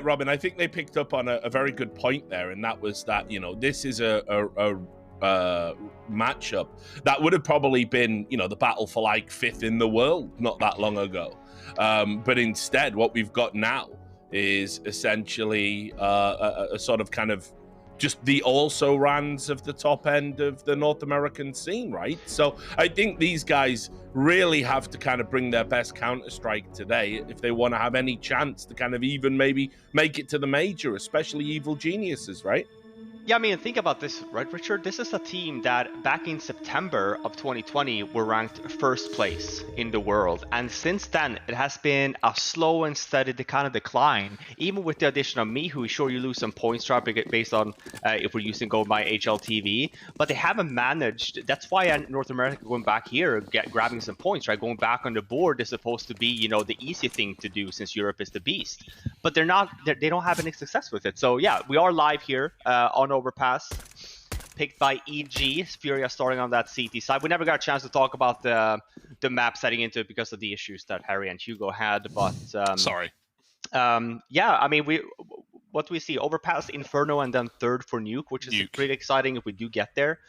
Robin, I think they picked up on a very good point there, and that was that, this is a matchup that would have probably been, the battle for like 5th in the world not that long ago. But instead, what we've got now is essentially a sort of kind of just the also-rans of the top end of the North American scene, right? So I think these guys really have to kind of bring their best Counter-Strike today if they want to have any chance to kind of even maybe make it to the major, especially Evil Geniuses, right? Yeah, I mean, think about this, right, Richard? This is a team that back in September of 2020 were ranked 1st place in the world. And since then, it has been a slow and steady kind of decline. Even with the addition of Mihu, sure, you lose some points traffic based on if we're using Go by HLTV, but they haven't managed. That's why North America going back here, grabbing some points, right? Going back on the board is supposed to be, the easy thing to do since Europe is the beast. But they're not. They don't have any success with it. So yeah, we are live here on Overpass, picked by EG. FURIA starting on that CT side. We never got a chance to talk about the map setting into it because of the issues that Harry and Hugo had. But sorry. Yeah, I mean, what do we see? Overpass, Inferno, and then 3rd for Nuke, which is pretty exciting if we do get there.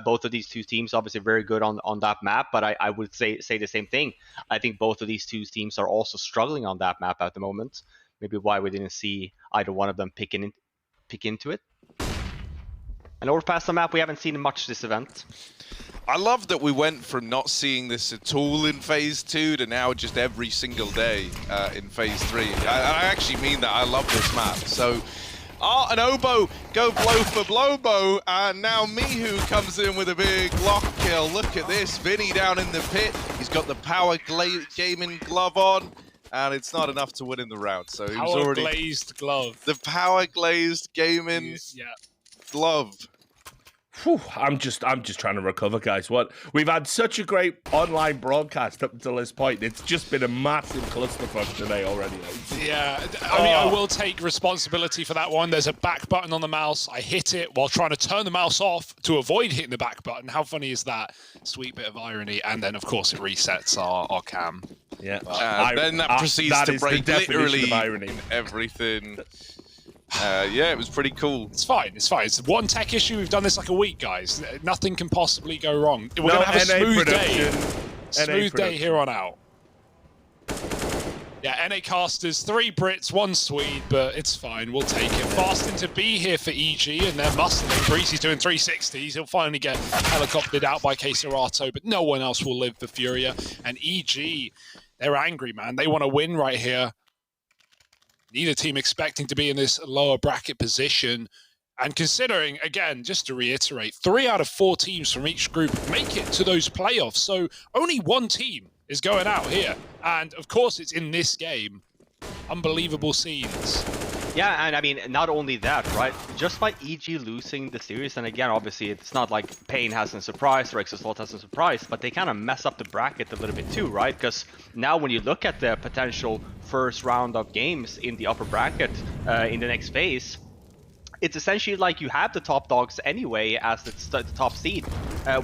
Both of these two teams obviously very good on that map, but I would say the same thing. I think both of these two teams are also struggling on that map at the moment. Maybe why we didn't see either one of them pick into it. And Overpass the map, we haven't seen much this event. I love that we went from not seeing this at all in Phase 2 to now just every single day in Phase 3. I actually mean that. I love this map. So, and Obo go blow for Blowbo, and now Mihu comes in with a big lock kill. Look at this, Vinny down in the pit. He's got the power gaming glove on, and it's not enough to win in the round. So he was already glazed glove. The power glazed gaming glove. Whew, I'm just trying to recover, guys. We've had such a great online broadcast up until this point. It's just been a massive clusterfuck today already. Yeah, I mean, I will take responsibility for that one. There's a back button on the mouse. I hit it while trying to turn the mouse off to avoid hitting the back button. How funny is that? Sweet bit of irony. And then, of course, it resets our cam. Yeah. Then that proceeds to break literally irony. Everything. Yeah, it was pretty cool. It's fine. It's fine. It's one tech issue. We've done this like a week, guys. Nothing can possibly go wrong. We're going to have a smooth day. Smooth day here on out. Yeah, NA casters, 3 Brits, 1 Swede, but it's fine. We'll take it. Fast into B here for EG, and they're muscling. Breezy's doing 360s. He'll finally get helicoptered out by Keserato, but no one else will live for Furia. And EG, they're angry, man. They want to win right here. Neither team expecting to be in this lower bracket position. And considering, again, just to reiterate, 3 out of 4 teams from each group make it to those playoffs. So only 1 team is going out here. And of course, it's in this game. Unbelievable scenes. Yeah, and I mean, not only that, right? Just by EG losing the series, and again, obviously, it's not like Pain hasn't surprised or Exosalt hasn't surprised, but they kind of mess up the bracket a little bit too, right? Because now when you look at the potential first round of games in the upper bracket in the next phase, it's essentially like you have the top dogs anyway as the top seed.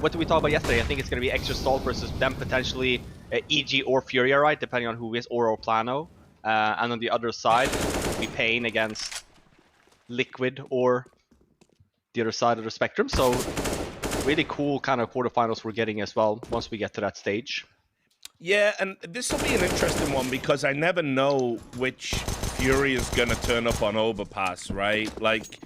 What did we talk about yesterday? I think it's going to be Exosalt versus them potentially EG or Furia, right? Depending on who is, or Plano. And on the other side, be Pain against Liquid or the other side of the spectrum. So really cool kind of quarterfinals we're getting as well once we get to that stage. Yeah, and this will be an interesting one because I never know which Fury is going to turn up on Overpass, right? Like,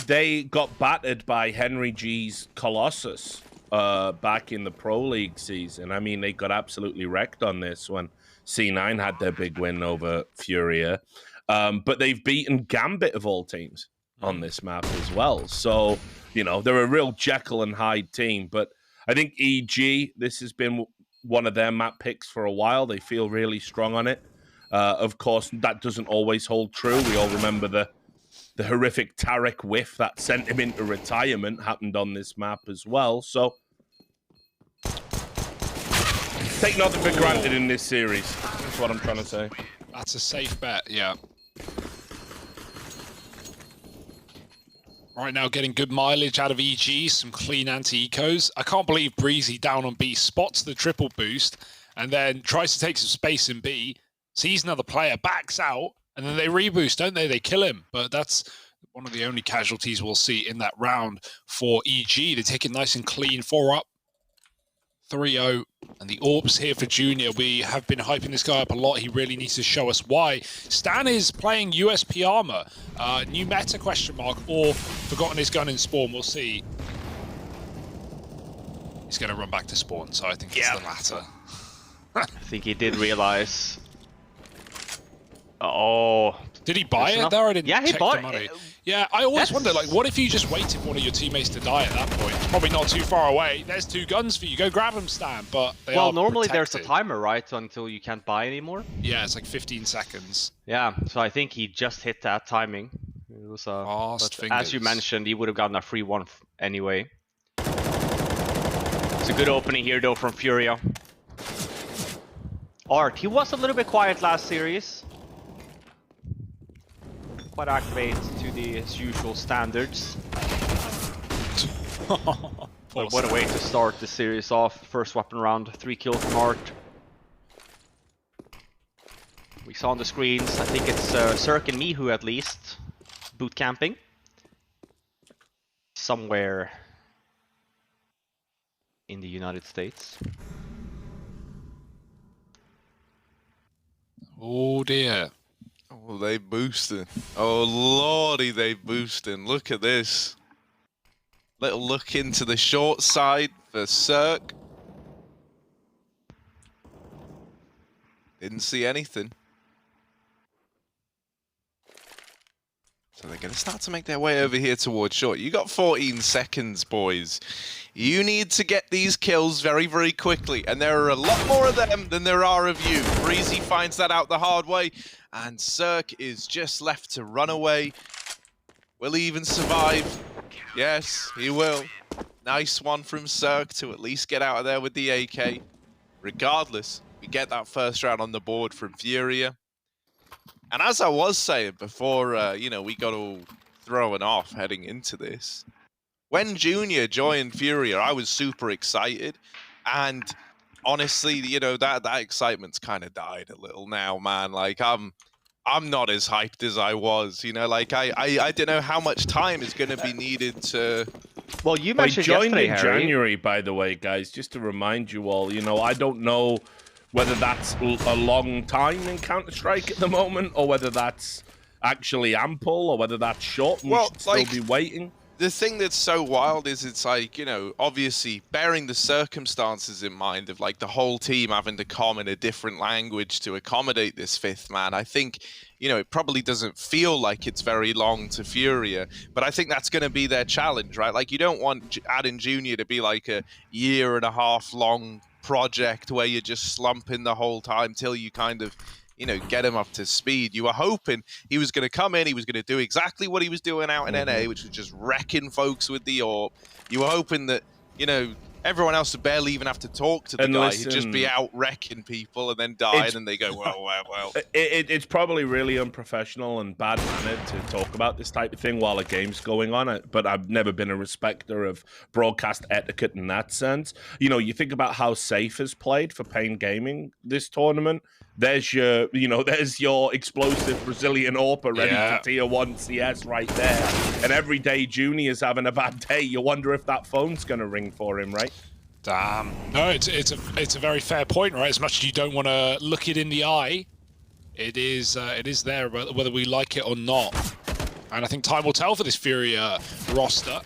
they got battered by Henry G's Colossus back in the Pro League season. I mean, they got absolutely wrecked on this when C9 had their big win over Furia. But they've beaten Gambit of all teams on this map as well. So, you know, they're a real Jekyll and Hyde team. But I think EG, this has been one of their map picks for a while. They feel really strong on it. Of course, that doesn't always hold true. We all remember the horrific Tarek whiff that sent him into retirement happened on this map as well. So, take nothing for granted in this series. That's what I'm trying to say. That's a safe bet, yeah. Right now, getting good mileage out of EG, some clean anti-ecos. I can't believe Breezy down on B spots the triple boost and then tries to take some space in B, sees another player, backs out, And then they reboost, don't they? They kill him. But that's one of the only casualties we'll see in that round for EG. They take it nice and clean, 4 up, 3-0. And the Orbs here for Junior. We have been hyping this guy up a lot. He really needs to show us why. Stan is playing USP armor. New meta question mark, or forgotten his gun in spawn. We'll see. He's going to run back to spawn, so I think it's the latter. I think he did realize. Oh. Did he buy it there? I didn't he check bought the money. it. Yeah, I always wonder, like, what if you just waited for one of your teammates to die at that point? It's probably not too far away. There's 2 guns for you. Go grab them, Stan. But they are normally protected. there's a timer, right, until you can't buy anymore. Yeah, it's like 15 seconds. Yeah, so I think he just hit that timing. It was as you mentioned, he would have gotten a free one anyway. It's a good opening here, though, from Furia. Art, he was a little bit quiet last series. Quite activate to the usual standards. But what a way to start the series off. First weapon round, 3 kills from Art. We saw on the screens, I think it's Cirque and Mihu at least, boot camping. Somewhere in the United States. Oh dear. Oh, they boosting. Oh lordy, they boosting. Look at this. Little look into the short side for Cirque. Didn't see anything. So they're going to start to make their way over here towards short. You got 14 seconds, boys. You need to get these kills very, very quickly. And there are a lot more of them than there are of you. Breezy finds that out the hard way. And Cirque is just left to run away. Will he even survive? Yes, he will. Nice one from Cirque to at least get out of there with the AK. Regardless, we get that first round on the board from Furia. And as I was saying before, you know, we got all thrown off heading into this, when Junior joined Furia, I was super excited. And honestly, you know, that excitement's kind of died a little now, man. Like, I'm not as hyped as I was, you know, like I don't know how much time is going to be needed to... Well, you mentioned joined yesterday, in Harry. January, by the way, guys, just to remind you all, you know, I don't know whether that's a long time in Counter-Strike at the moment, or whether that's actually ample, or whether that's short and we should still be waiting. The thing that's so wild is it's like, you know, obviously bearing the circumstances in mind of like the whole team having to come in a different language to accommodate this 5th man, I think, you know, it probably doesn't feel like it's very long to Furia, but I think that's going to be their challenge, right? Like, you don't want adding Junior to be like a 1.5 year long project where you're just slumping the whole time till you kind of, you know, get him up to speed. You were hoping he was going to come in, he was going to do exactly what he was doing out in NA, which was just wrecking folks with the AWP. You were hoping that, you know, everyone else would barely even have to talk to the guy. He'd just be out wrecking people and then die, and then they go, well. It's probably really unprofessional and bad-mannered to talk about this type of thing while a game's going on, but I've never been a respecter of broadcast etiquette in that sense. You know, you think about how Safe has played for Pain Gaming this tournament. There's your, you know, there's your explosive Brazilian AWP ready for Tier 1 CS right there. And every day Junior's having a bad day, you wonder if that phone's going to ring for him, right? Damn. No, it's a very fair point, right? As much as you don't want to look it in the eye, it is there, whether we like it or not. And I think time will tell for this Furia roster.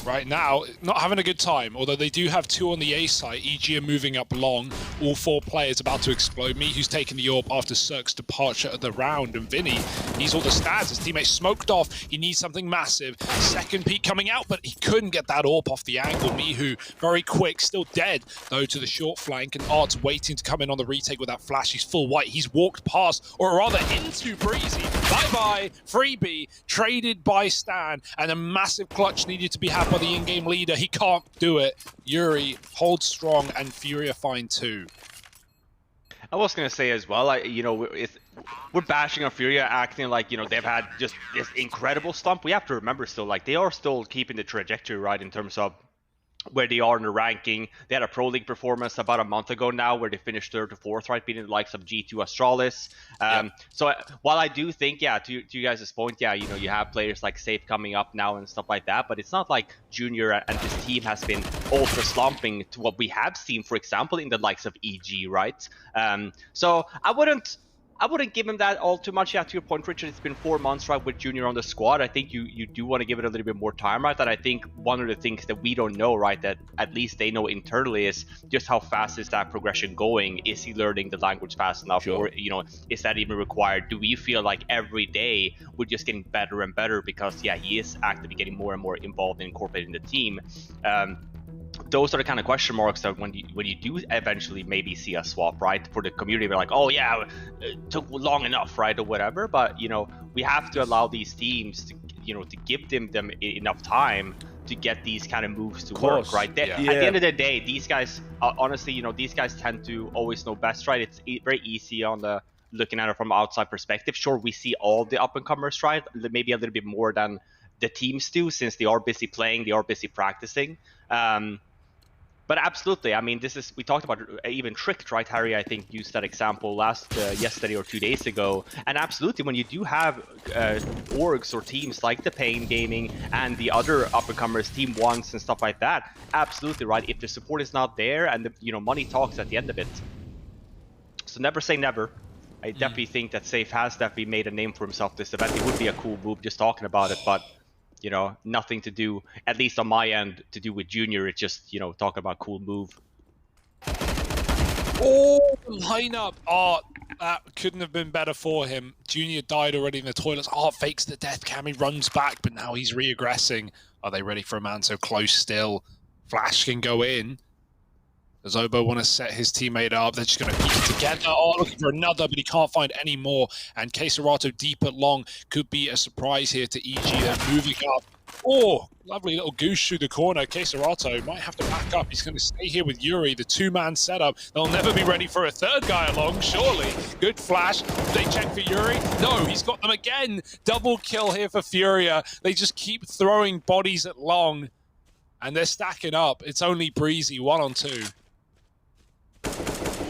Right now, not having a good time, although they do have 2 on the A side. EG are moving up long, all 4 players about to explode. Mihu's taking the AWP after Cirque's departure of the round, and Vinny, he's all the stats. His teammate smoked off, he needs something massive. Second peek coming out, but he couldn't get that AWP off the angle. Mihu, very quick, still dead, though, to the short flank, and Art's waiting to come in on the retake with that flash. He's full white, he's walked past, or rather into Breezy. Bye-bye, freebie, traded by Stan, and a massive clutch needed to be had by the in-game leader. He can't do it. Yuri holds strong, and Furia find 2. I was gonna say as well, you know, we're bashing on Furia, acting like, you know, they've had just this incredible slump. We have to remember still, like, they are still keeping the trajectory right in terms of where they are in the ranking. They had a Pro League performance about a month ago now where they finished 3rd to 4th, right, beating the likes of G2 Astralis. So while I do think, yeah, to you guys' point, yeah, you know, you have players like Safe coming up now and stuff like that, but it's not like Junior and this team has been ultra slumping to what we have seen, for example, in the likes of EG, right? So I wouldn't give him that all too much. Yeah, to your point, Richard, it's been 4 months, right, with Junior on the squad. I think you do want to give it a little bit more time, right? And I think one of the things that we don't know, right, that at least they know internally is just how fast is that progression going? Is he learning the language fast enough? Sure. Or, you know, is that even required? Do we feel like every day we're just getting better and better because, yeah, he is actively getting more and more involved and incorporated in the team? Those are the kind of question marks that when you do eventually maybe see a swap, right, for the community, we're like, oh yeah, it took long enough, right, or whatever. But you know, we have to allow these teams to, you know, to give them enough time to get these kind of moves to work, right? At the end of the day, these guys, honestly, you know, these guys tend to always know best, right? It's very easy on the looking at it from an outside perspective. Sure, we see all the up and comers, right? Maybe a little bit more than the teams do, since they are busy playing, they are busy practicing. But absolutely, I mean, this is, we talked about even Tricked, right? Harry, I think, used that example yesterday or 2 days ago. And absolutely, when you do have orgs or teams like the Pain Gaming and the other up-and-comers, Team Ones and stuff like that, absolutely, right? If the support is not there and, the, you know, money talks at the end of it. So never say never. I definitely think that Safe has definitely made a name for himself this event. It would be a cool move just talking about it, but you know, nothing to do, at least on my end, to do with Junior. It's just, you know, talking about cool move. Oh, lineup. Oh, that couldn't have been better for him. Junior died already in the toilets. Oh, fakes the death cam. He runs back, but now he's reaggressing. Are they ready for a man so close still? Flash can go in. Does Obo want to set his teammate up? They're just going to keep it together. Oh, looking for another, but he can't find any more. And Keserato deep at long could be a surprise here to EG. They're moving up. Oh, lovely little goose through the corner. Keserato might have to back up. He's going to stay here with Yuri, the two-man setup. They'll never be ready for a third guy along, surely. Good flash. They check for Yuri. No, he's got them again. Double kill here for Furia. They just keep throwing bodies at long. And they're stacking up. It's only Breezy, 1-on-2.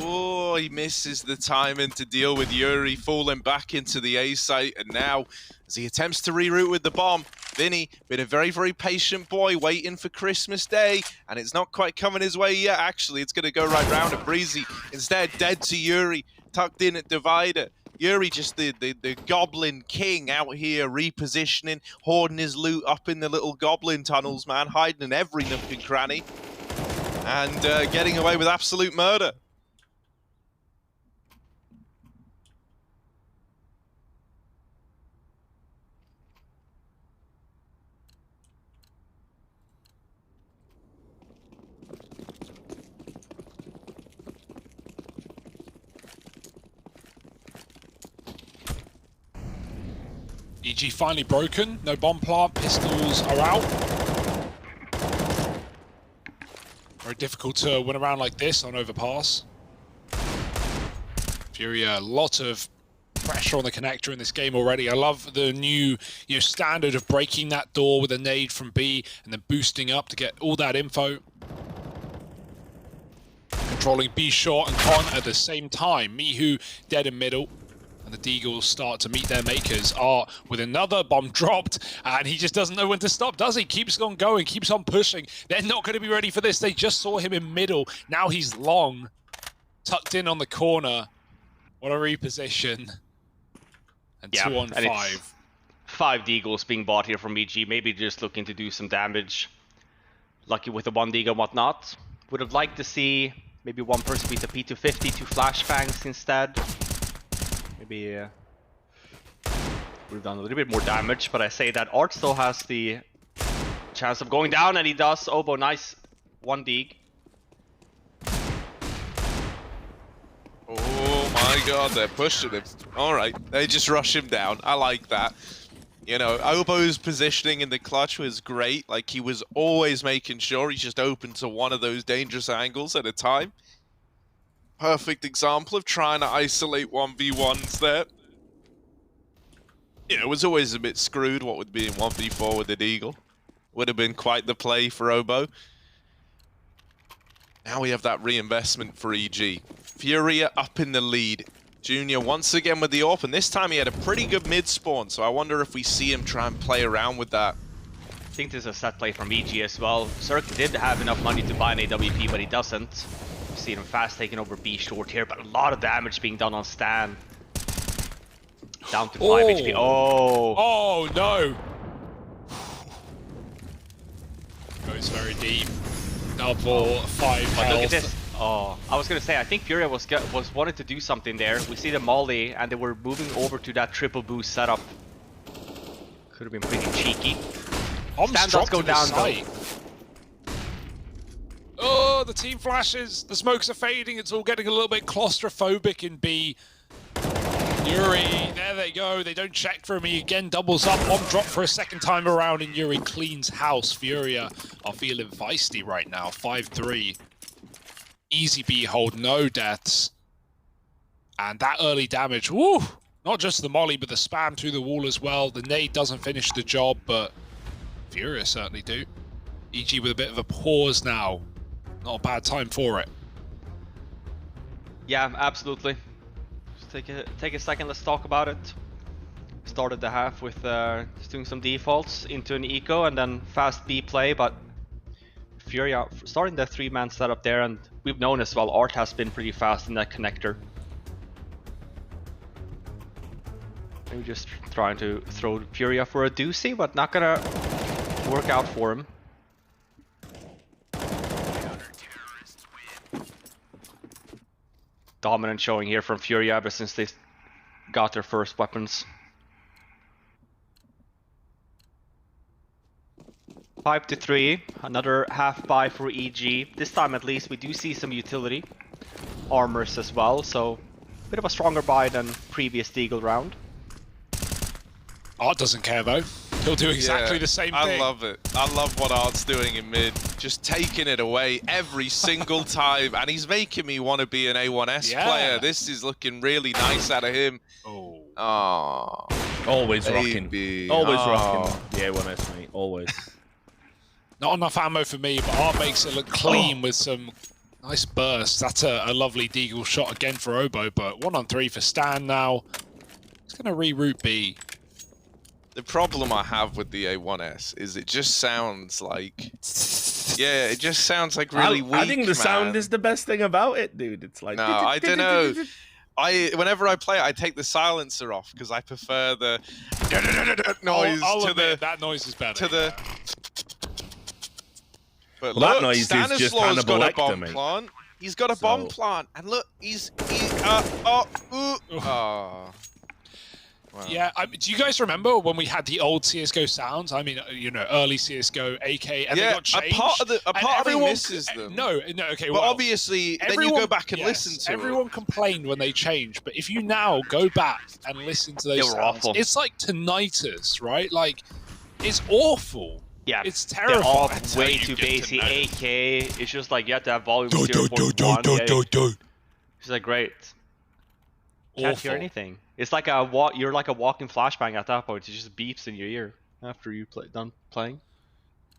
Oh, he misses the timing to deal with Yuri, falling back into the A site, and now, as he attempts to reroute with the bomb, Vinny, been a very, very patient boy, waiting for Christmas Day, and it's not quite coming his way yet. Actually, it's going to go right round at Breezy. Instead, dead to Yuri, tucked in at Divider. Yuri, just the Goblin King out here, repositioning, hoarding his loot up in the little Goblin tunnels, man, hiding in every nook and cranny, and getting away with absolute murder. EG finally broken, no bomb plant, pistols are out. Very difficult to win around like this on Overpass. Furia, a lot of pressure on the connector in this game already. I love the new standard of breaking that door with a nade from B and then boosting up to get all that info. Controlling B short and Con at the same time. Mihu dead in middle. And the Deagles start to meet their makers. With another bomb dropped, and he just doesn't know when to stop, does he? Keeps on going, keeps on pushing. They're not going to be ready for this. They just saw him in middle. Now he's long, tucked in on the corner. What a reposition. And 2-on-5. 5 Deagles being bought here from EG. Maybe just looking to do some damage. Lucky with the 1 Deagle and whatnot. Would have liked to see maybe one person beat the P250, 2 flashbangs instead. Maybe would have done a little bit more damage, but I say that Art still has the chance of going down, and he does. Obo, nice 1 Deag. Oh my god, they're pushing him. Alright, they just rush him down. I like that. You know, Obo's positioning in the clutch was great. Like, he was always making sure he's just open to one of those dangerous angles at a time. Perfect example of trying to isolate 1v1s there. You know, it was always a bit screwed what would be in 1v4 with an Eagle. Would have been quite the play for Obo. Now we have that reinvestment for EG. Furia up in the lead. Junior once again with the AWP, and this time he had a pretty good mid spawn, so I wonder if we see him try and play around with that. I think this is a set play from EG as well. Cirque did have enough money to buy an AWP, but he doesn't. You see him fast taking over B short here, but a lot of damage being done on Stan. Down to 5 HP. Oh! Oh no! Goes very deep. Double 5 health. But look at this. Oh, I was gonna say, I think Furia was wanted to do something there. We see the molly, and they were moving over to that triple boost setup. Could have been pretty cheeky. Stan does go down though. Oh, the team flashes. The smokes are fading. It's all getting a little bit claustrophobic in B. Yuri, there they go. They don't check for him. He again doubles up. Bomb drop for a second time around, and Yuri cleans house. Furia are feeling feisty right now. 5-3. Easy B hold, no deaths. And that early damage, woo! Not just the molly, but the spam through the wall as well. The nade doesn't finish the job, but Furia certainly do. EG with a bit of a pause now. Not a bad time for it. Yeah, absolutely. Just take a second, let's talk about it. Started the half with just doing some defaults into an eco and then fast B play, but Furia starting the 3-man setup there, and we've known as well Art has been pretty fast in that connector. Maybe just trying to throw Furia for a doozy, but not gonna work out for him. Dominant showing here from Furia ever since they got their first weapons. 5-3, another half buy for EG. This time at least we do see some utility. Armors as well, so a bit of a stronger buy than previous Deagle round. Art doesn't care though. He'll do exactly the same thing. I love it. I love what Art's doing in mid. Just taking it away every single time. And he's making me want to be an A1S player. This is looking really nice out of him. Oh. Always rocking. Always rocking the A1S, mate. Always. Not enough ammo for me, but Art makes it look clean with some nice bursts. That's a lovely Deagle shot again for Obo, but 1-on-3 for Stan now. He's going to reroute B. The problem I have with the A1S is it just sounds like... Yeah, it just sounds like really weak, I think the sound is the best thing about it, dude. It's like... No, I don't know. Whenever I play it, I take the silencer off because I prefer the noise to the... That noise is better. To the... But well, look, that noise is just Stanislaus got a Lecter, bomb mate. plant. He's got a bomb plant, and look, Wow. Yeah, do you guys remember when we had the old CSGO sounds? I mean, you know, early CSGO, AK, and they got changed? A part of me misses them. No, okay, but well, obviously, then you go back and listen to everyone complained when they changed, but if you now go back and listen to those sounds, awful. It's like tinnitus, right? Like, it's awful. Yeah, it's terrible. They're all way too bassy. AK, it's just like you have to have volume 0.1. It's like great. Can't hear anything. It's like you're like a walking flashbang at that point. It just beeps in your ear after you done playing.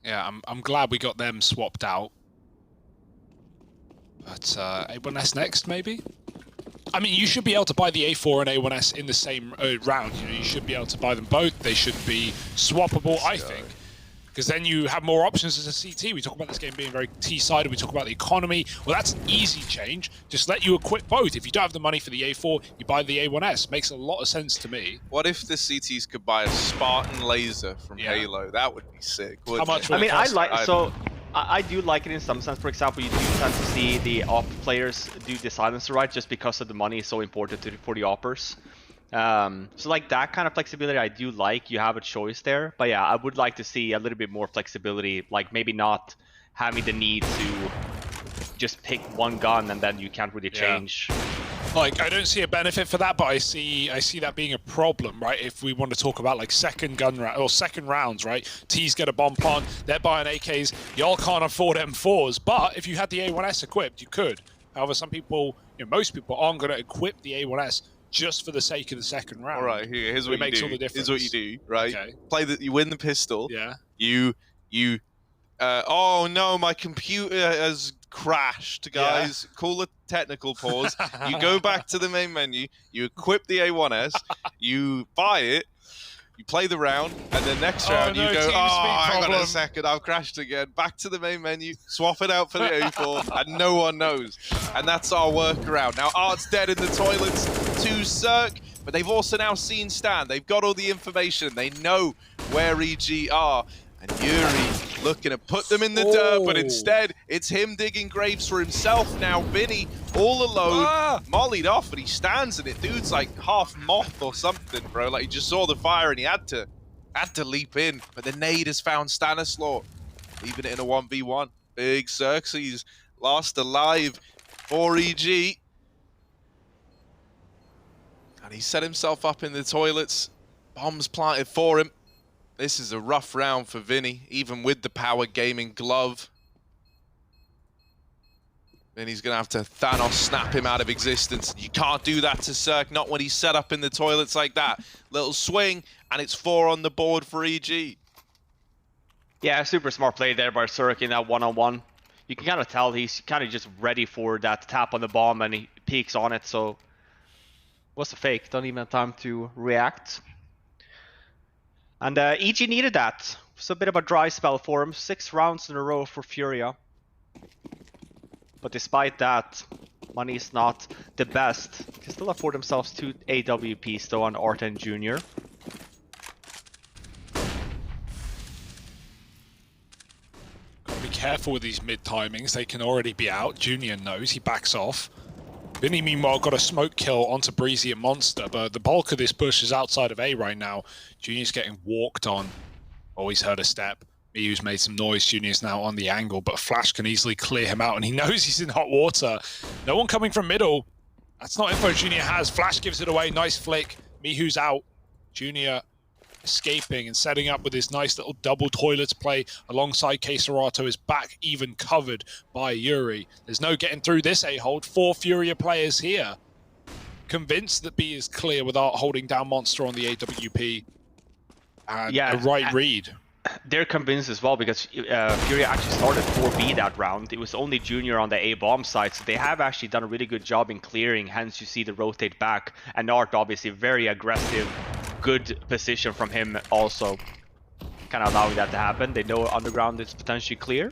Yeah, I'm glad we got them swapped out. But A1S next, maybe? I mean, you should be able to buy the A4 and A1S in the same round. You know, you should be able to buy them both. They should be swappable, I think. Because then you have more options as a CT. We talk about this game being very T-sided. We talk about the economy. Well, that's an easy change. Just let you equip both. If you don't have the money for the A4, you buy the A1S. Makes a lot of sense to me. What if the CTs could buy a Spartan laser from Halo? That would be sick. How much would would it cost? I do like it in some sense. For example, you do tend to see the op players do the silencer right just because of the money is so important for the oppers. So like that kind of flexibility I do like. You have a choice there, but yeah, I would like to see a little bit more flexibility, like maybe not having the need to just pick one gun and then you can't really change. Like, I don't see a benefit for that, but I see that being a problem, right? If we want to talk about like second rounds, right? T's get a bomb plant, they're buying AKs, y'all can't afford M4s, but if you had the A1S equipped, you could. However, some people, most people aren't going to equip the A1S just for the sake of the second round. All right, here's what you do. All the difference. Here's what you do, right? Okay. You win the pistol. Yeah. You Oh no, my computer has crashed, guys. Yeah. Call a technical pause. You go back to the main menu, you equip the A1S, you buy it, you play the round, and then next round you go, hang on a second, I've crashed again. Back to the main menu, swap it out for the A4, and no one knows. And that's our workaround. Now, Art's dead in the toilets to Cirque, but they've also now seen Stan. They've got all the information. They know where EG are. And Yuri looking to put them in the dirt, but instead, it's him digging graves for himself now. Vinny, all alone, mollied off, and he stands in it. Dude's like half moth or something, bro. Like, he just saw the fire and he had to leap in. But the nade has found Stanislaw, leaving it in a 1v1. Big Xerxes, last alive for EG. And he set himself up in the toilets. Bombs planted for him. This is a rough round for Vinny, even with the Power Gaming glove. Vinny's going to have to Thanos snap him out of existence. You can't do that to Cirque, not when he's set up in the toilets like that. Little swing, and it's 4 on the board for EG. Yeah, super smart play there by Cirque in that one-on-one. You can kind of tell he's kind of just ready for that tap on the bomb, and he peeks on it, so... What's a fake? Don't even have time to react. And EG needed that. It's a bit of a dry spell for him. 6 rounds in a row for FURIA. But despite that, money is not the best. Can still afford themselves 2 AWPs though on Arten Jr. Gotta be careful with these mid timings. They can already be out. Junior knows. He backs off. Vinny, meanwhile, got a smoke kill onto Breezy and Monster, but the bulk of this push is outside of A right now. Junior's getting walked on. Oh, he's heard a step. Miyu's made some noise. Junior's now on the angle, but Flash can easily clear him out, and he knows he's in hot water. No one coming from middle. That's not info Junior has. Flash gives it away. Nice flick. Mihu's out. Junior escaping and setting up with his nice little double toilets play alongside Keserato. Is back even covered by Yuri. There's no getting through this A-hold. 4 FURIA players here. Convinced that B is clear without holding down Monster on the AWP. And a right read. They're convinced as well because FURIA actually started 4B that round. It was only Junior on the A-bomb side, so they have actually done a really good job in clearing, hence you see the rotate back. And Art obviously very aggressive, good position from him also, kind of allowing that to happen. They know underground is potentially clear.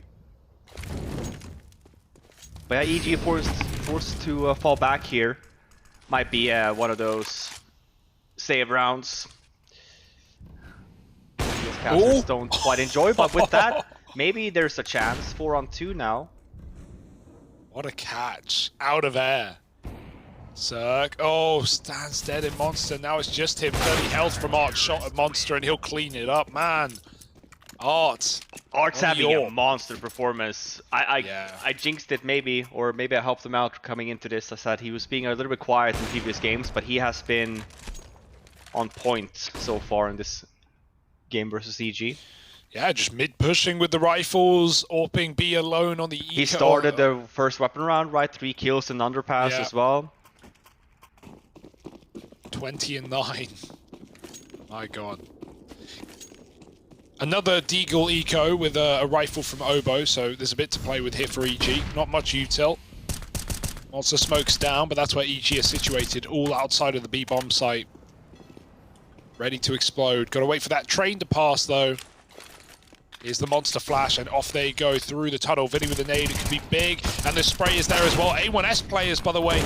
But yeah, EG forced to fall back here. Might be one of those save rounds. Casters don't quite enjoy, but with that, maybe there's a chance. 4-on-2 now. What a catch. Out of air. Cirque. Oh, Stan's dead in Monster. Now it's just him. 30 health from Art. Shot at Monster, and he'll clean it up. Man. Art's having a monster performance. I jinxed it maybe, or maybe I helped him out coming into this. I said he was being a little bit quiet in previous games, but he has been on point so far in this game versus EG. Yeah, just mid-pushing with the rifles, AWPing B alone on the eco. He started the first weapon round, right? 3 kills in Underpass as well. 20-9. My god. Another Deagle eco with a rifle from Obo, so there's a bit to play with here for EG. Not much util. Monster smokes down, but that's where EG is situated, all outside of the B-bomb site. Ready to explode. Got to wait for that train to pass, though. Here's the Monster flash, and off they go through the tunnel. Vinny with a nade. It could be big, and the spray is there as well. A1S players, by the way,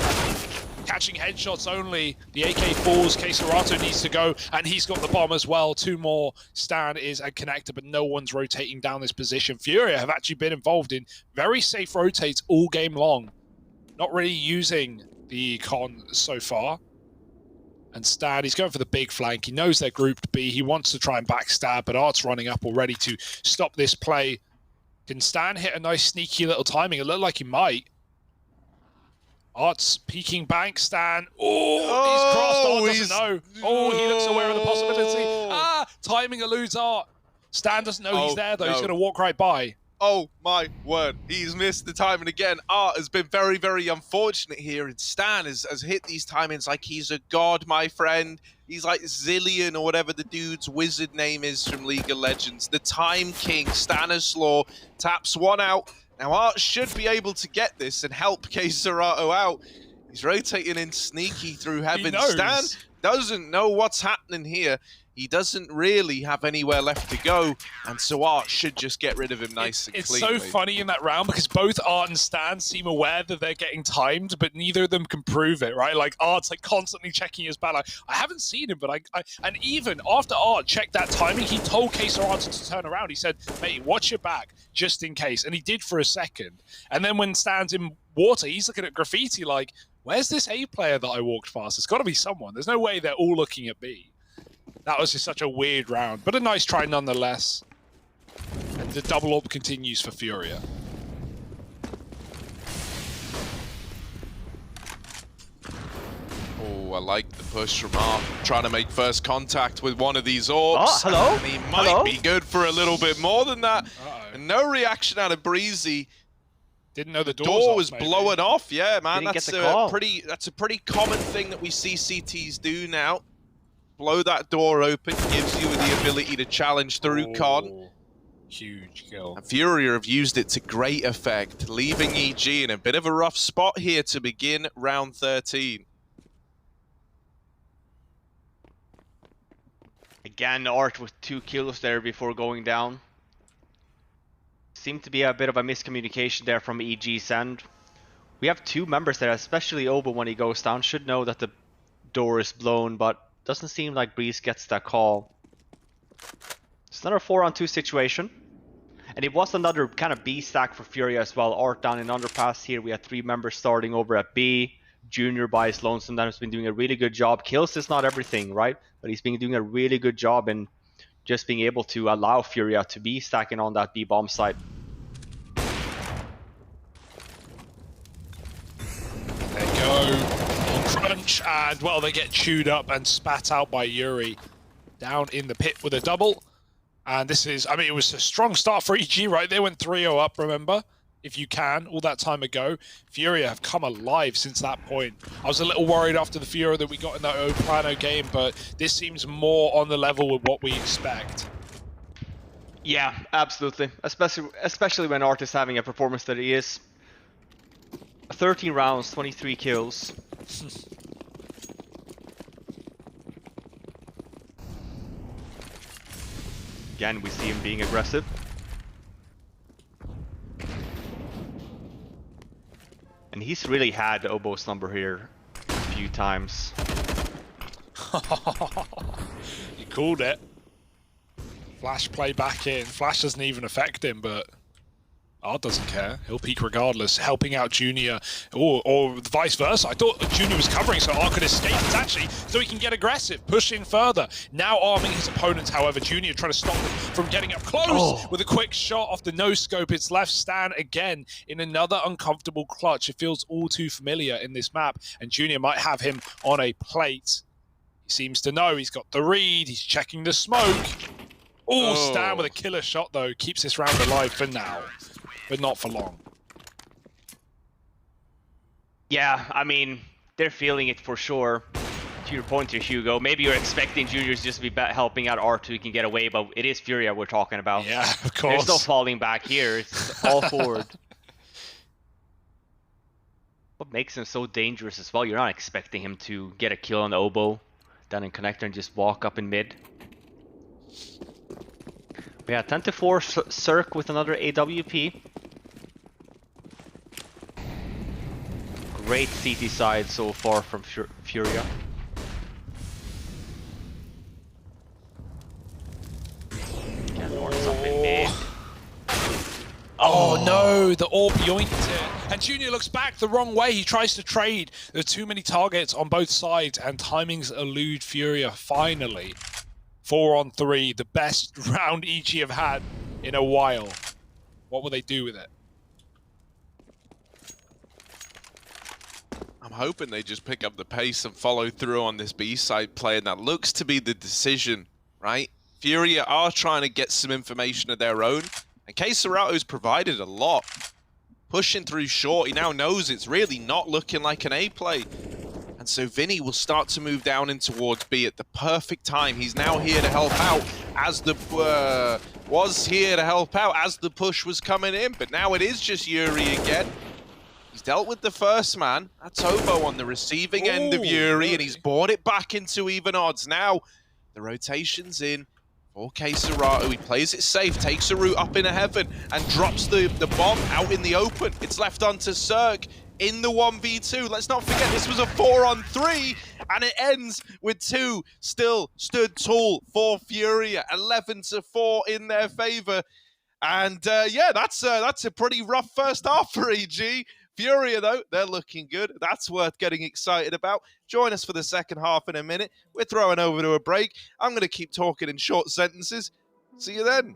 catching headshots only. The AK-4s, Keserato needs to go, and he's got the bomb as well. 2 more. Stan is a connector, but no one's rotating down this position. FURIA have actually been involved in very safe rotates all game long. Not really using the con so far. And Stan, he's going for the big flank. He knows they're grouped B. He wants to try and backstab, but Art's running up already to stop this play. Can Stan hit a nice sneaky little timing? It looked like he might. Art's peeking bank, Stan. Oh, he's crossed. Art doesn't know. Oh, he looks aware of the possibility. Timing eludes Art. Stan doesn't know he's there, though. No. He's going to walk right by. Oh my word, he's missed the timing again. Art has been very, very unfortunate here, and Stan has hit these timings like he's a god, my friend. He's like Zillion or whatever the dude's wizard name is from League of Legends. The Time King, Stanislaw, taps one out. Now Art should be able to get this and help K-Serato out. He's rotating in sneaky through heaven. Stan doesn't know what's happening here. He doesn't really have anywhere left to go, and so Art should just get rid of him nice and cleanly. It's so funny in that round because both Art and Stan seem aware that they're getting timed, but neither of them can prove it, right? Like, Art's like constantly checking his back. Like, I haven't seen him, but and even after Art checked that timing, he told K-Serato to turn around. He said, mate, watch your back, just in case. And he did for a second. And then when Stan's in water, he's looking at Graffiti like, where's this A player that I walked past? It's got to be someone. There's no way they're all looking at B. That was just such a weird round, but a nice try nonetheless. And the double up continues for Furia. Oh, I like the push from Art, trying to make first contact with one of these orbs. Oh, hello? And he might be good for a little bit more than that. And no reaction out of Breezy. Didn't know the door was blowing off. Yeah, man, Didn't that's a pretty common thing that we see CTs do now. Blow that door open, gives you the ability to challenge through con. Huge kill. And Furia have used it to great effect, leaving EG in a bit of a rough spot here to begin round 13. Again, Art with 2 kills there before going down. Seemed to be a bit of a miscommunication there from EG's end. We have 2 members there, especially Oba when he goes down. Should know that the door is blown, but doesn't seem like Breeze gets that call. It's another 4-on-2 situation. And it was another kind of B stack for Furia as well. Art down in Underpass here. We had 3 members starting over at B. Junior by his lonesome has been doing a really good job. Kills is not everything, right? But he's been doing a really good job in just being able to allow Furia to be stacking on that B bomb site. There you go. Crunch, and well, they get chewed up and spat out by Yuri down in the pit with a double. And this is, I mean, it was a strong start for EG, right? They went 3-0 up, remember? If you can, all that time ago. Furia have come alive since that point. I was a little worried after the Furia that we got in that Oplano game, but this seems more on the level with what we expect. Yeah, absolutely. Especially when Art is having a performance that he is. 13 rounds, 23 kills. Again, we see him being aggressive. And he's really had Obo's number here a few times. You called it. Flash play back in. Flash doesn't even affect him, but Art doesn't care. He'll peek regardless, helping out Junior, or vice versa. I thought Junior was covering so Art could escape. It's actually so he can get aggressive, push in further. Now arming his opponents, however, Junior trying to stop them from getting up close with a quick shot off the no-scope. It's left Stan again in another uncomfortable clutch. It feels all too familiar in this map, and Junior might have him on a plate. He seems to know. He's got the read. He's checking the smoke. Oh, Stan with a killer shot, though. Keeps this round alive for now, but not for long. Yeah, I mean, they're feeling it for sure. To your point here, Hugo, maybe you're expecting Juniors just to be helping out Art so he can get away, but it is Furia we're talking about. Yeah, of course. There's no falling back here. It's all forward. What makes him so dangerous as well, you're not expecting him to get a kill on the Oboe, down in connector, and just walk up in mid. We had 10-4 Cirque with another AWP. Great CT side so far from Furia. Yeah, North's up in mid. Oh no, the orb yoinked it. And Junior looks back the wrong way. He tries to trade. There are too many targets on both sides, and timings elude Furia finally. 4-on-3, the best round EG have had in a while. What will they do with it? I'm hoping they just pick up the pace and follow through on this B-side play, and that looks to be the decision, right? Furia are trying to get some information of their own, And Keserato's provided a lot. Pushing through short, he now knows it's really not looking like an A play. And so Vinny will start to move down in towards B at the perfect time. He's now here to help out as the push was coming in, but now it is just Yuri again. He's dealt with the first man. That's Obo on the receiving end of Yuri, and he's brought it back into even odds. Now the rotation's in for Keserato. He plays it safe, takes a route up into heaven, and drops the bomb out in the open. It's left onto Cirque in the 1v2. Let's not forget this was a 4-on-3, and it ends with 2 still stood tall for Furia. 11-4 in their favor. And yeah, that's a pretty rough first half for EG. Furia, though, they're looking good. That's worth getting excited about. Join us for the second half in a minute. We're throwing over to a break. I'm going to keep talking in short sentences. See you then.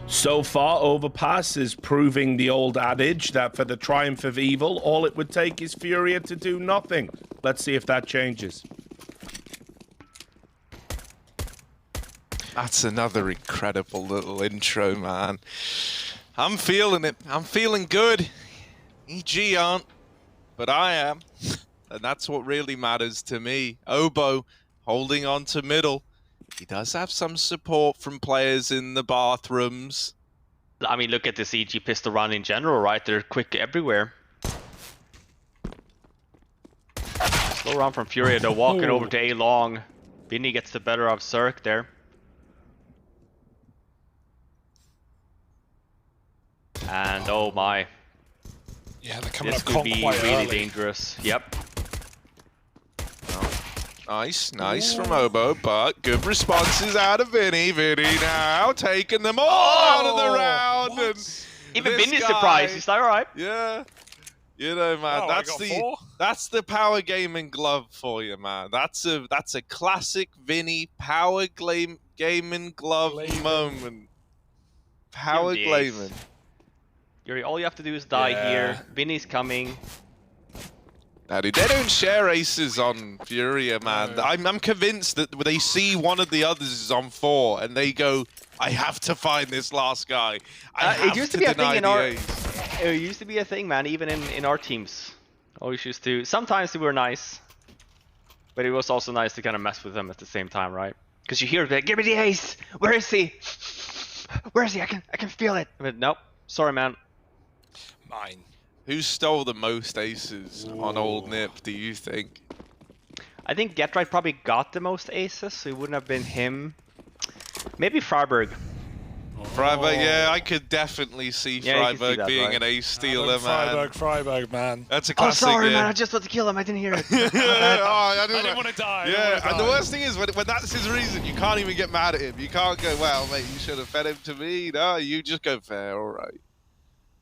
So far, Overpass is proving the old adage that for the triumph of evil, all it would take is Furia to do nothing. Let's see if that changes. That's another incredible little intro, man. I'm feeling it. I'm feeling good. EG aren't, but I am. And that's what really matters to me. Obo holding on to middle. He does have some support from players in the bathrooms. I mean, look at this EG pistol run in general, right? They're quick everywhere. Slow run from Furia. They're walking over to A long. Vinny gets the better of Cirque there. And oh my. Yeah, they're coming This up could quite be early. really dangerous. Yep. Nice, nice from Obo, but good responses out of Vinny. Vinny now taking them all out of the round. What? And Even this Vinny's guy- surprised. He's like, all right. Yeah. You know, man, Oh, I got 4. that's the power gaming glove for you, man. That's a classic Vinny power gaming glove moment. Power Give him the ace. gaming. Yuri, all you have to do is die Yeah. here. Vinny's coming. Now, dude, they don't share aces on Furia, man. No. I'm convinced that they see one of the others is on 4, and they go, I have to find this last guy. I have It used to be a thing deny in the our. ace." It used to be a thing, man. Even in our teams, always used to. Sometimes they were nice, but it was also nice to kind of mess with them at the same time, right? Because you hear that, give me the ace. Where is he? Where is he? I can feel it. But nope. Sorry, man. Mine. Who stole the most aces on Old Nip, do you think? I think Getright probably got the most aces, so it wouldn't have been him. Maybe Freiburg. Freiburg, yeah, I could definitely see Yeah, you can see Freiburg that, being right? an ace stealer, man. Freiburg, man. That's a Oh, classic. sorry, yeah. man. I just thought to kill him. I didn't hear it. I I didn't want to die. Yeah, and the worst thing is when that's his reason, you can't even get mad at him. You can't go, well, mate, you should have fed him to me. No, you just go, fair, all right.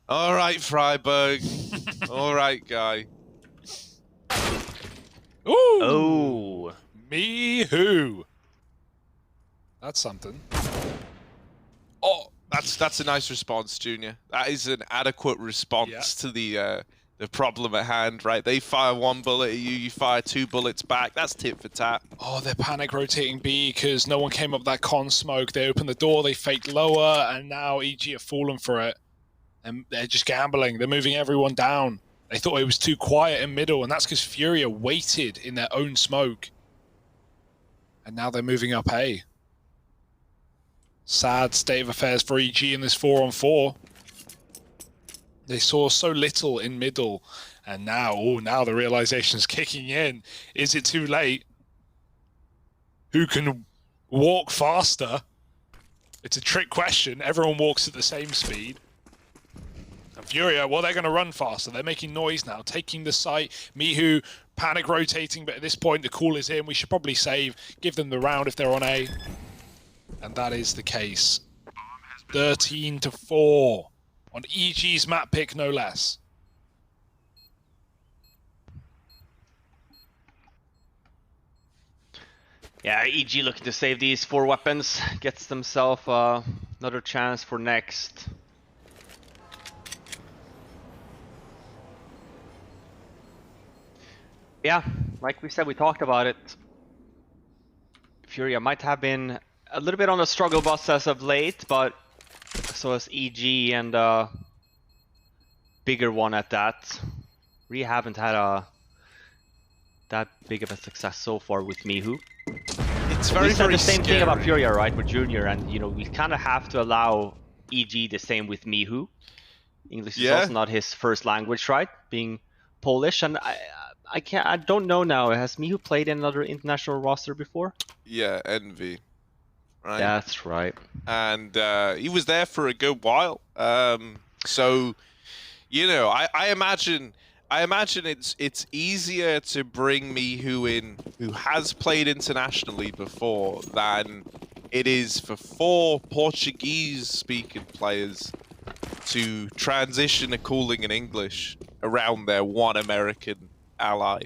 All right, Freiburg. All right, guy. Ooh. Oh. Me who? That's something. Oh, that's a nice response, Junior. That is an adequate response to the problem at hand, right? They fire 1 bullet at you, you fire 2 bullets back. That's tit for tat. Oh, they're panic rotating B because no one came up that con smoke. They opened the door, they faked lower, and now EG have fallen for it. And they're just gambling. They're moving everyone down. They thought it was too quiet in middle, and that's because Furia waited in their own smoke. And now they're moving up A. Sad state of affairs for EG in this 4-on-4. They saw so little in middle, and now, now the realization's kicking in. Is it too late? Who can walk faster? It's a trick question. Everyone walks at the same speed. And Furia, well, they're going to run faster. They're making noise now, taking the site. Mihu panic rotating, but at this point the call is in. We should probably save, give them the round if they're on A. And that is the case. 13-4 on EG's map pick, no less. Yeah, EG looking to save these 4 weapons, gets themselves another chance for next. Yeah, like we said, we talked about it. FURIA might have been a little bit on the struggle bus as of late, but so has EG and bigger one at that. We haven't had that big of a success so far with Mihu. It's We very, said very the same thing about scary. FURIA, right, with Junior, and you know we kind of have to allow EG the same with Mihu. English is also not his first language, right? Being Polish, and I don't know now. Has Mihu played in another international roster before? Yeah, Envy. Right. That's right. And he was there for a good while. So, you know, I imagine it's easier to bring Mihu in, who has played internationally before, than it is for 4 Portuguese-speaking players to transition a cooling in English around their one American ally.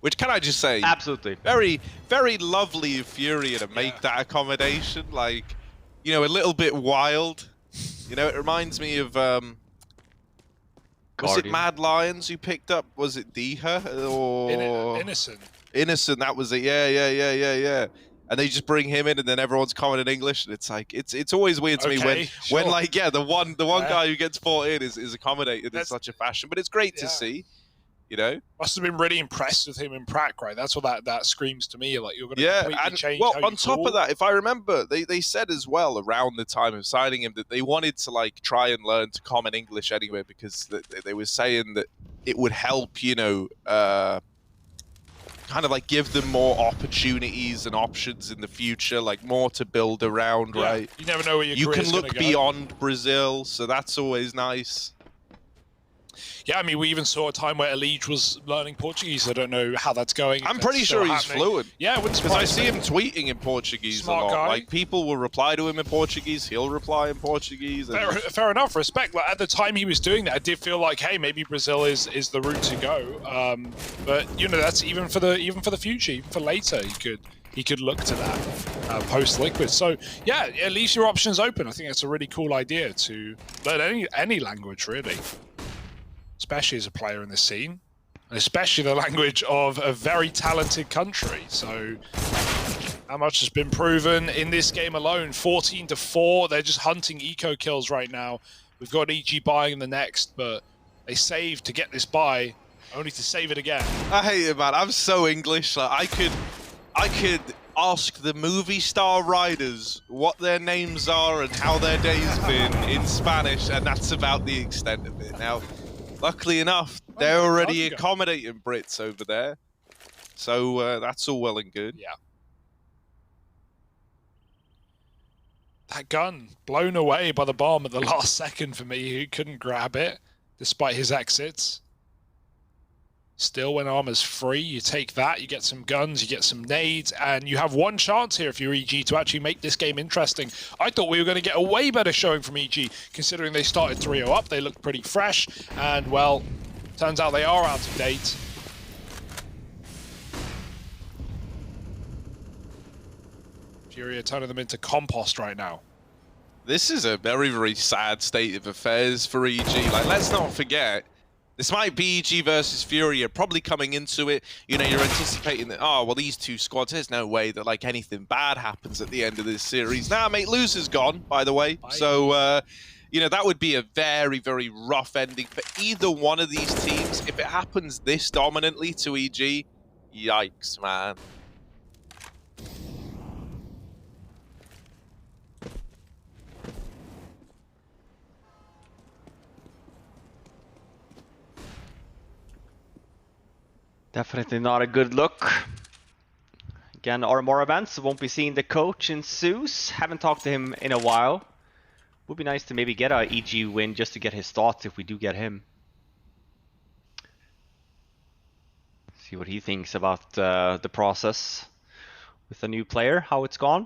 Which, can I just say, Absolutely. very, very lovely of FURIA to make that accommodation. Like, you know, a little bit wild. You know, it reminds me of, was it Mad Lions who picked up, was it Deha? Or Innocent. Innocent, that was it. Yeah. And they just bring him in, and then everyone's comment in English, and it's like it's always weird to me when like the one guy who gets brought in is accommodated in such a fashion. But it's great to see, you know. Must have been really impressed with him in Prague, right? That's what that screams to me. Like you're going to completely change. Well, how on you top call. of that, if I remember, they said as well around the time of signing him that they wanted to like try and learn to common English anyway, because they were saying that it would help, you know, kind of like give them more opportunities and options in the future, like more to build around, right? You never know where your You career's can look gonna go. beyond Brazil, so that's always nice. Yeah, I mean, we even saw a time where Elige was learning Portuguese. I don't know how that's going. I'm pretty sure he's fluent. Yeah, it wouldn't because I surprise see me. him tweeting in Portuguese Smart a lot. guy. Like people will reply to him in Portuguese, he'll reply in Portuguese. Fair enough, respect. Like, at the time he was doing that, I did feel like, hey, maybe Brazil is the route to go. But you know, that's even for the future, even for later, he could look to that post Liquid. So yeah, at least your options open. I think that's a really cool idea to learn any language really, especially as a player in this scene, and especially the language of a very talented country. So how much has been proven in this game alone? 14-4. They're just hunting eco kills right now. We've got EG buying the next, but they saved to get this buy, only to save it again. I hate it, man. I'm so English. Like I could ask the movie star riders what their names are and how their day's been in Spanish, and that's about the extent of it. Now, luckily enough, they're already accommodating Brits over there, so that's all well and good. Yeah. That gun blown away by the bomb at the last second for me. He couldn't grab it despite his exits. Still, when armor's free, you take that, you get some guns, you get some nades, and you have one chance here if you're EG to actually make this game interesting. I thought we were going to get a way better showing from EG, considering they started 3-0 up. They looked pretty fresh, and well, turns out they are out of date. FURIA turning them into compost right now. This is a very, very sad state of affairs for EG. Like, let's not forget, this might be EG versus FURIA. Probably coming into it, you know, you're anticipating that, oh, well, these two squads, there's no way that, like, anything bad happens at the end of this series. Nah, mate, loser's gone, by the way. Bye. So, you know, that would be a very, very rough ending for either one of these teams. If it happens this dominantly to EG, yikes, man. Definitely not a good look. Again, our more events, won't be seeing the coach in Zeus. Haven't talked to him in a while. Would be nice to maybe get a EG win just to get his thoughts if we do get him. See what he thinks about the process with a new player, how it's gone.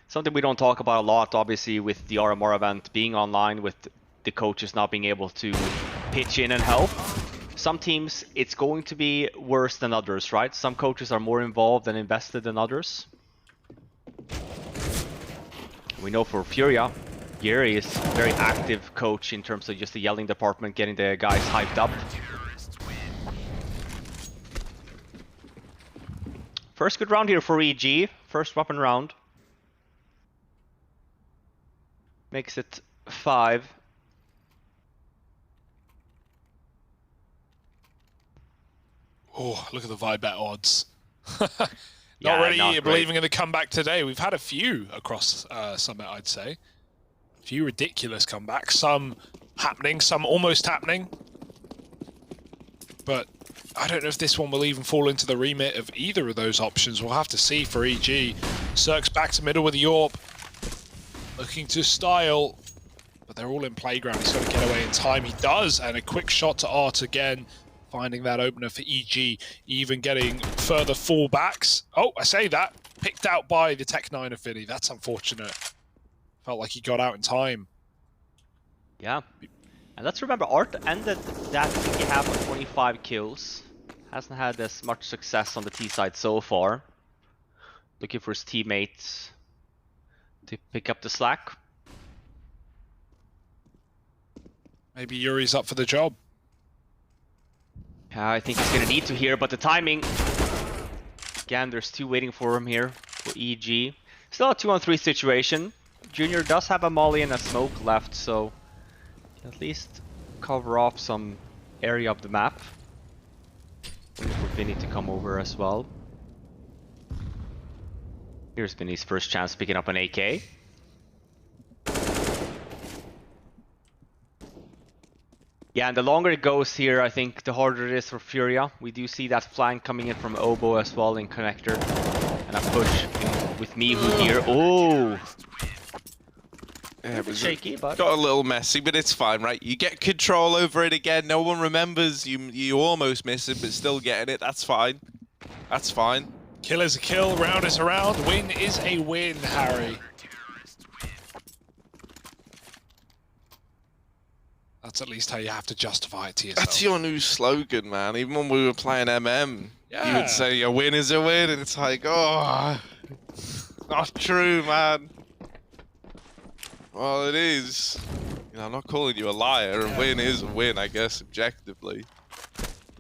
Something we don't talk about a lot, obviously, with the RMR event being online, with the coaches not being able to pitch in and help. some teams, it's going to be worse than others, right? Some coaches are more involved and invested than others. We know for FURIA, Gary is a very active coach in terms of just the yelling department, getting the guys hyped up. First good round here for EG, first weapon round. Makes it 5. Oh, look at the Vibet odds. Yeah, Not really not believing great. in the comeback today. We've had a few across Summit, I'd say. A few ridiculous comebacks. Some happening, some almost happening. But I don't know if this one will even fall into the remit of either of those options. We'll have to see for EG. Cirque's back to middle with the Yorp. Looking to style. But they're all in playground. He's got to get away in time. He does. And a quick shot to Art again. Finding that opener for EG, even getting further fallbacks. Oh, I say that. Picked out by the Tech9 Affinity. That's unfortunate. Felt like he got out in time. Yeah. And let's remember, Art ended that he have 25 kills. Hasn't had as much success on the T side so far. Looking for his teammates to pick up the slack. Maybe Yuri's up for the job. I think he's gonna need to here, but the timing. Again, there's 2 waiting for him here for EG. Still a 2-on-3 situation. Junior does have a molly and a smoke left, so at least cover off some area of the map. Waiting for Vinny to come over as well. Here's Vinny's first chance picking up an AK. Yeah, and the longer it goes here, I think the harder it is for FURIA. We do see that flank coming in from Obo as well in connector. And a push with Mihu here. Oh! Yeah, it was shaky, but got a little messy, but it's fine, right? You get control over it again. No one remembers. You almost miss it, but still getting it. That's fine. That's fine. Kill is a kill, round is a round, win is a win, Harry. That's at least how you have to justify it to yourself. That's your new slogan, man. Even when we were playing MM, you Yeah. would say a win is a win, and it's like, oh, not true, man. Well, it is. You know, I'm not calling you a liar. A win is a win, I guess, objectively.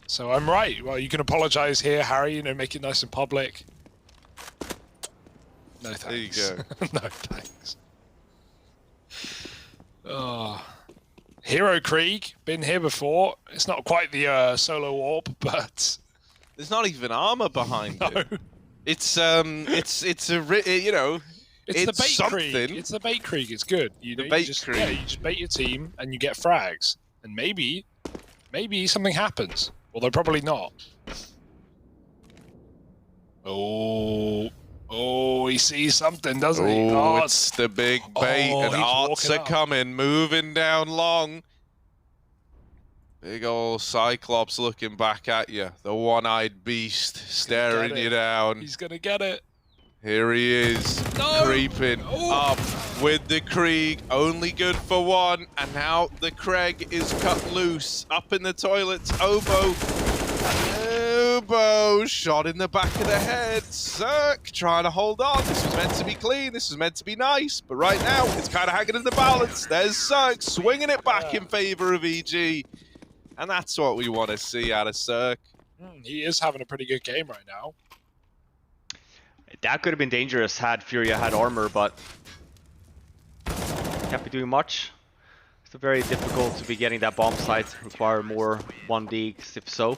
So I'm right. Well, you can apologize here, Harry, you know, make it nice and public. No thanks. There you go. No thanks. Oh. Hero Krieg, been here before. It's not quite the solo warp, but There's not even armor behind no. it. It's you know, It's the bait something. Krieg. It's the bait Krieg. It's good. You know, The bait you just, Krieg. yeah, you just bait your team and you get frags, and maybe something happens. Although probably not. Oh, he sees something, doesn't he? Oh, it's the big bait, Oh, and he's Arts walking are up. coming, moving down long. Big old Cyclops looking back at you. The one-eyed beast staring you down. He's gonna get it. Here he is, No! creeping Oh! up with the Krieg. Only good for one, and now the Craig is cut loose. Up in the toilets, Obo. Obo, shot in the back of the head. Cirque trying to hold on. This was meant to be clean. This was meant to be nice. But right now, it's kind of hanging in the balance. There's Cirque swinging it back in favor of EG. And that's what we want to see out of Cirque. He is having a pretty good game right now. that could have been dangerous had FURIA had armor, but can't be doing much. It's very difficult to be getting that bomb site. Require more 1Ds if so.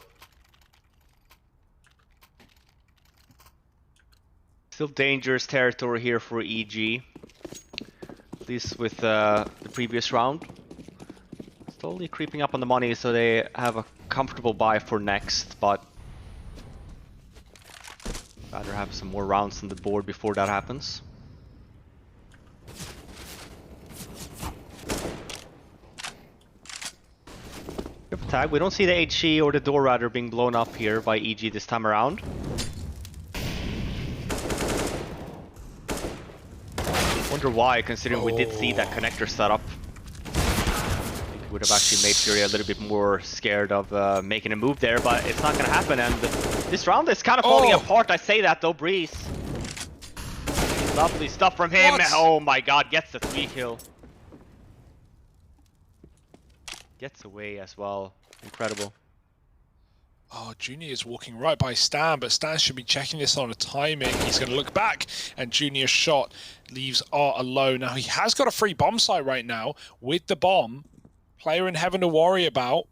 Still dangerous territory here for EG. At least with the previous round. Slowly creeping up on the money, so they have a comfortable buy for next, but rather have some more rounds on the board before that happens. Good tag. We don't see the HE or the door radar being blown up here by EG this time around. Wonder why, considering we did see that connector setup. would have actually made FURIA a little bit more scared of making a move there, but it's not going to happen. And this round is kind of falling apart. I say that though, Breeze. Lovely stuff from him. What? Oh my god, gets the 3 kill. Gets away as well. Incredible. Oh, Junior is walking right by Stan, but Stan should be checking this on a timing. He's going to look back, and Junior's shot leaves Art alone. Now, he has got a free bomb site right now with the bomb. Player in heaven to worry about.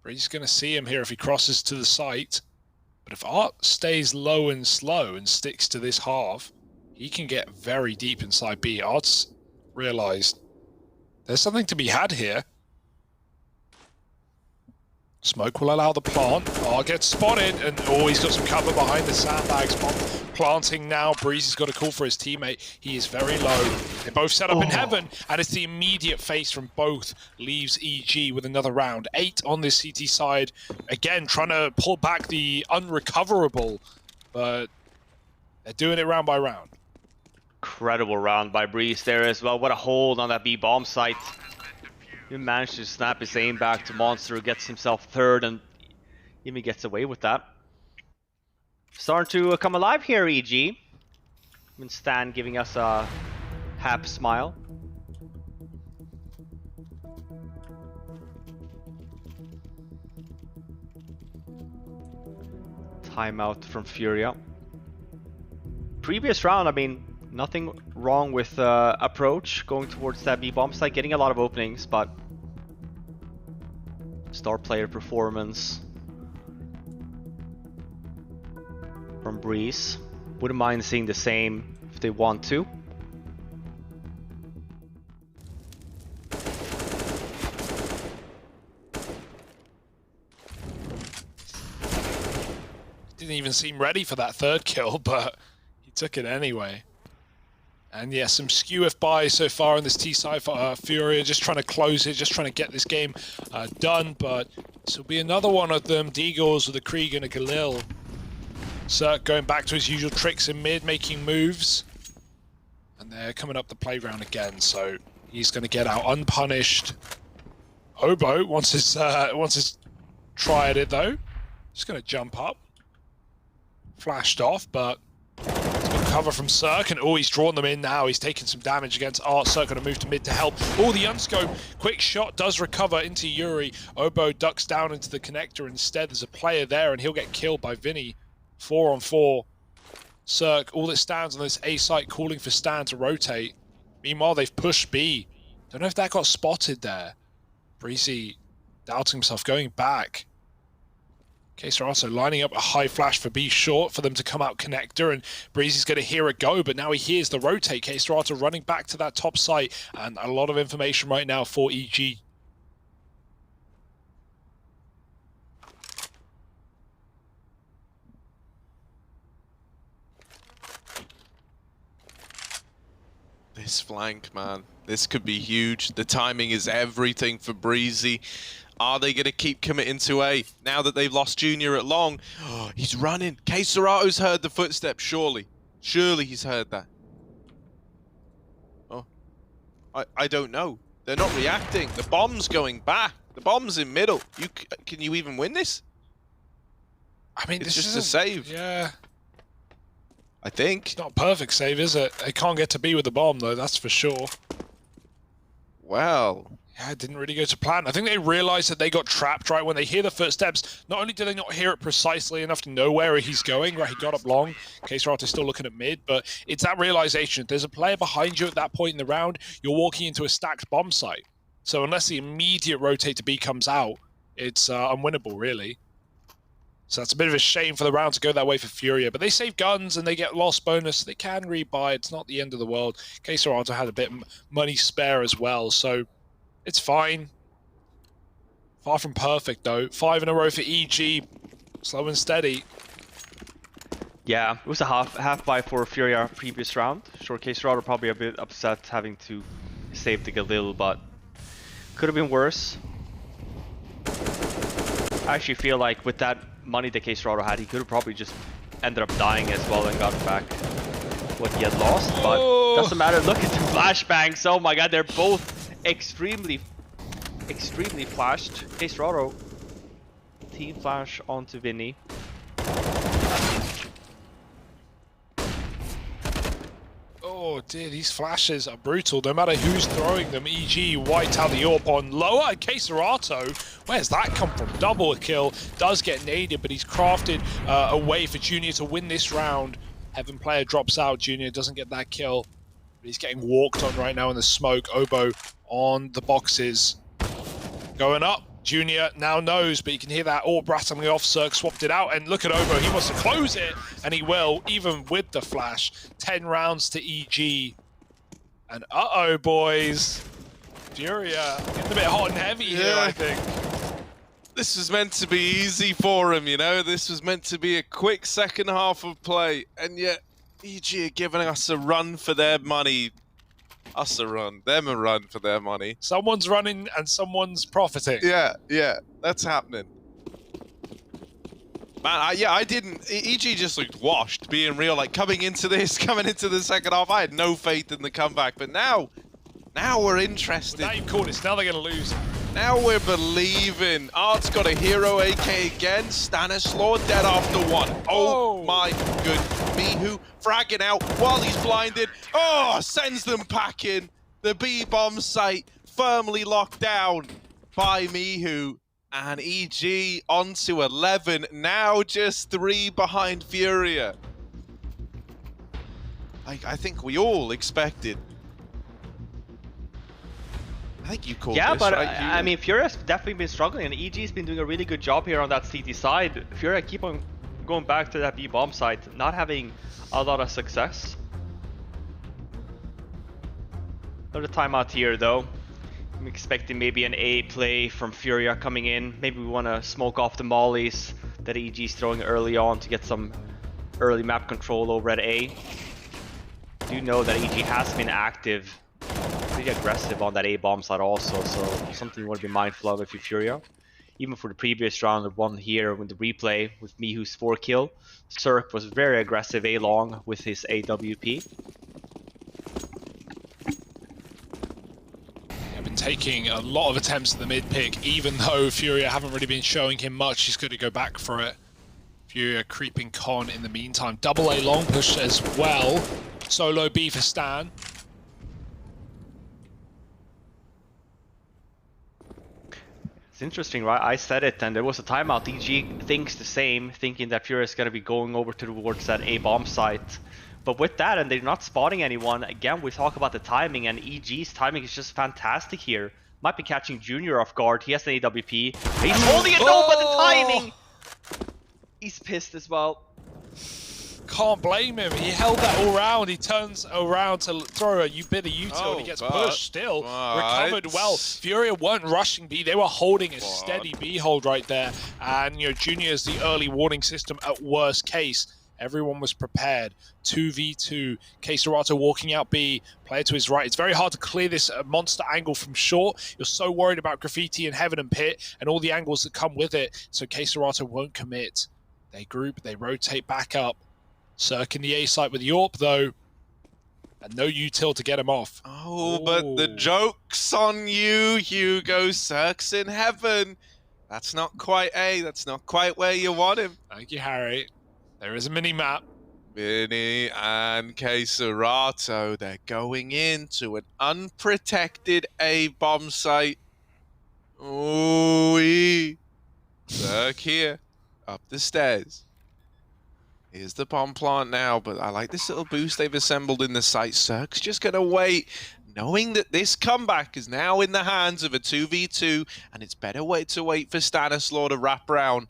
He's going to see him here if he crosses to the site. But if Art stays low and slow and sticks to this half, he can get very deep inside B. Art's realized there's something to be had here. Smoke will allow the plant. Art gets spotted, and he's got some cover behind the sandbags. Planting now. Breeze has got a call for his teammate. He is very low. They both set up in heaven, and it's the immediate face from both leaves EG with another round. 8 on this CT side. Again, trying to pull back the unrecoverable, but they're doing it round by round. Incredible round by Breeze there as well. What a hold on that B bomb site. He managed to snap his aim back to Monster, gets himself third, and even gets away with that. Starting to come alive here, EG. And Stan giving us a happy smile. Timeout from FURIA. Previous round, I mean, nothing wrong with approach, going towards that B bomb site, getting a lot of openings, but star player performance from Breeze. Wouldn't mind seeing the same if they want to. Didn't even seem ready for that third kill, but he took it anyway. And yeah, some skew-if buys so far on this T-side for FURIA, just trying to close it, just trying to get this game done, but this will be another one of them. Deagles with a Krieg and a Galil. Cirque going back to his usual tricks in mid, making moves. And they're coming up the playground again, so he's going to get out unpunished. Obo wants his try at it though. Just going to jump up. Flashed off, but cover from Cirque, and he's drawn them in now. He's taking some damage against Art. Cirque going to move to mid to help. The unscope. Quick shot does recover into Yuri. Obo ducks down into the connector instead. There's a player there, and he'll get killed by Vinny. 4 on 4. Cirque, all that stands on this A site, calling for Stan to rotate. Meanwhile, they've pushed B. Don't know if that got spotted there. Breezy doubting himself, going back. Keserato lining up a high flash for B short for them to come out connector, and Breezy's going to hear it go, but now he hears the rotate. Keserato running back to that top site, and a lot of information right now for EG. This flank, man. This could be huge. The timing is everything for Breezy. Are they going to keep committing to A now that they've lost Junior at long? Oh, he's running. Keserato's heard the footsteps, surely. Surely he's heard that. Oh, I don't know. They're not reacting. The bomb's going back. The bomb's in middle. Can you even win this? I mean, it's this just a save. Yeah. I think. It's not a perfect save, is it? They can't get to B with the bomb, though, that's for sure. Well. Yeah, it didn't really go to plan. I think they realized that they got trapped, right? When they hear the footsteps, not only do they not hear it precisely enough to know where he's going, right? He got up long. Keserato's still looking at mid, but it's that realization. There's a player behind you at that point in the round. You're walking into a stacked bomb site. So unless the immediate rotate to B comes out, it's unwinnable, really. So that's a bit of a shame for the round to go that way for FURIA. But they save guns and they get loss bonus. They can rebuy. It's not the end of the world. Keserato had a bit of money spare as well, so it's fine. Far from perfect, though. 5 in a row for EG. Slow and steady. Yeah, it was a half buy for FURIA previous round. Sure, Keserato probably a bit upset having to save the Galil, but could have been worse. I actually feel like with that money that Keserato had, he could have probably just ended up dying as well and got back what he had lost, but doesn't matter. Look at the flashbangs. Oh my god, they're both extremely extremely flashed. Caserado, team flash onto Vinny. Oh dear, these flashes are brutal, no matter who's throwing them. EG, white out the AWP on lower. Caserado, where's that come from? Double kill, does get naded, but he's crafted a way for Junior to win this round. Heaven player drops out, Junior doesn't get that kill. But he's getting walked on right now in the smoke. Obo on the boxes. Going up. Junior now knows, but you can hear that AWP rattling off. Cirque swapped it out, and look at Obo. He wants to close it, and he will, even with the flash. 10 rounds to EG. And uh-oh, boys. FURIA getting a bit hot and heavy here, I think. This was meant to be easy for him, you know? This was meant to be a quick second half of play, and yet EG are giving us a run for their money. Us a run, them a run for their money. Someone's running and someone's profiting. Yeah, that's happening. Man, I didn't. EG just looked washed, being real. Like coming into the second half, I had no faith in the comeback. But now we're interested. Now you've called it. Now they're going to lose. Now we're believing. Art's got a hero AK again. Stanislaw dead after one. Oh my good. Mihu fragging out while he's blinded. Oh, sends them packing. The B bomb site firmly locked down by Mihu. And EG onto 11. Now just 3 behind FURIA. I think we all expected. I think you called yeah, this, but right? I mean, FURIA's definitely been struggling, and EG's been doing a really good job here on that CT side. FURIA keep on going back to that B bomb site, not having a lot of success. Another timeout here, though. I'm expecting maybe an A play from FURIA coming in. Maybe we want to smoke off the mollies that EG's throwing early on to get some early map control over at A. I do know that EG has been active, pretty aggressive on that A bomb side also, so something you want to be mindful of if you're FURIA. Even for the previous round, the one here with the replay with Mihu's 4 kill, Cirque was very aggressive A long with his AWP. I've been taking a lot of attempts at the mid pick, even though FURIA haven't really been showing him much. He's going to go back for it. FURIA creeping con in the meantime. Double A long push as well. Solo B for Stan. It's interesting, right? I said it, and there was a timeout. EG thinks the same, thinking that FURIA is going to be going over towards that A bomb site. But with that, and they're not spotting anyone, again, we talk about the timing, and EG's timing is just fantastic here. Might be catching Junior off guard. He has an AWP. He's holding it low, but the timing! He's pissed as well. Can't blame him. He held that all round. He turns around to throw a bit of util and he gets pushed still. Recovered well. FURIA weren't rushing B. They were holding a steady B hold right there. And, you know, Junior is the early warning system at worst case. Everyone was prepared. 2v2. Caserado walking out B. Player to his right. It's very hard to clear this monster angle from short. You're so worried about Graffiti and Heaven and Pit and all the angles that come with it. So Caserado won't commit. They group. They rotate back up. Cirque in the A site with the AWP, though. And no util to get him off. Oh, but the joke's on you, Hugo. Cirque's in heaven. That's not quite A. That's not quite where you want him. Thank you, Harry. There is a mini-map. Vinny and Caserado, they're going into an unprotected A bomb site. Ooh-wee. Cirque here, up the stairs. Here's the bomb plant now, but I like this little boost they've assembled in the site. Cirque's just going to wait, knowing that this comeback is now in the hands of a 2v2, and it's better to wait for Stanislaw to wrap around.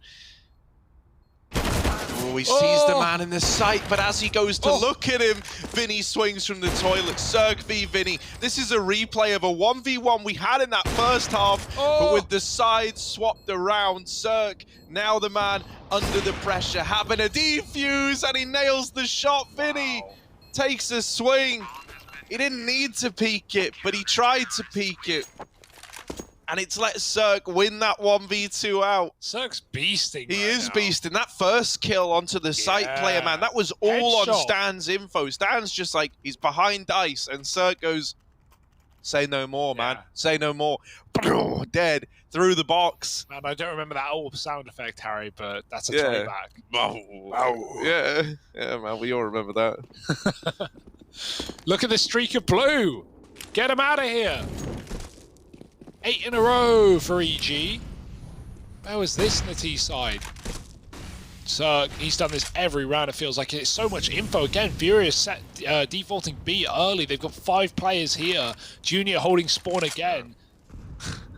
Oh, he sees the man in the site, but as he goes to look at him, Vinny swings from the toilet. Cirque v Vinny. This is a replay of a 1v1 we had in that first half, but with the sides swapped around, Cirque, now the man under the pressure, having a defuse, and he nails the shot. Vinny takes a swing. He didn't need to peek it, but he tried to peek it. And it's let Cirque win that 1v2 out. Cirque's beasting. He is beasting. That first kill onto the site player, man, that was all on Stan's info. Stan's just like, he's behind dice, and Cirque goes, Say no more, man. Yeah. Say no more. Dead. Through the box. Man, I don't remember that old sound effect, Harry, but that's a Yeah. throwback. Yeah. Yeah, man, we all remember that. Look at the streak of blue. Get him out of here. 8 in a row for EG. Where was this in the T side? So he's done this every round, it feels like. It's so much info. Again, FURIA set defaulting B early. They've got 5 players here. Junior holding spawn again.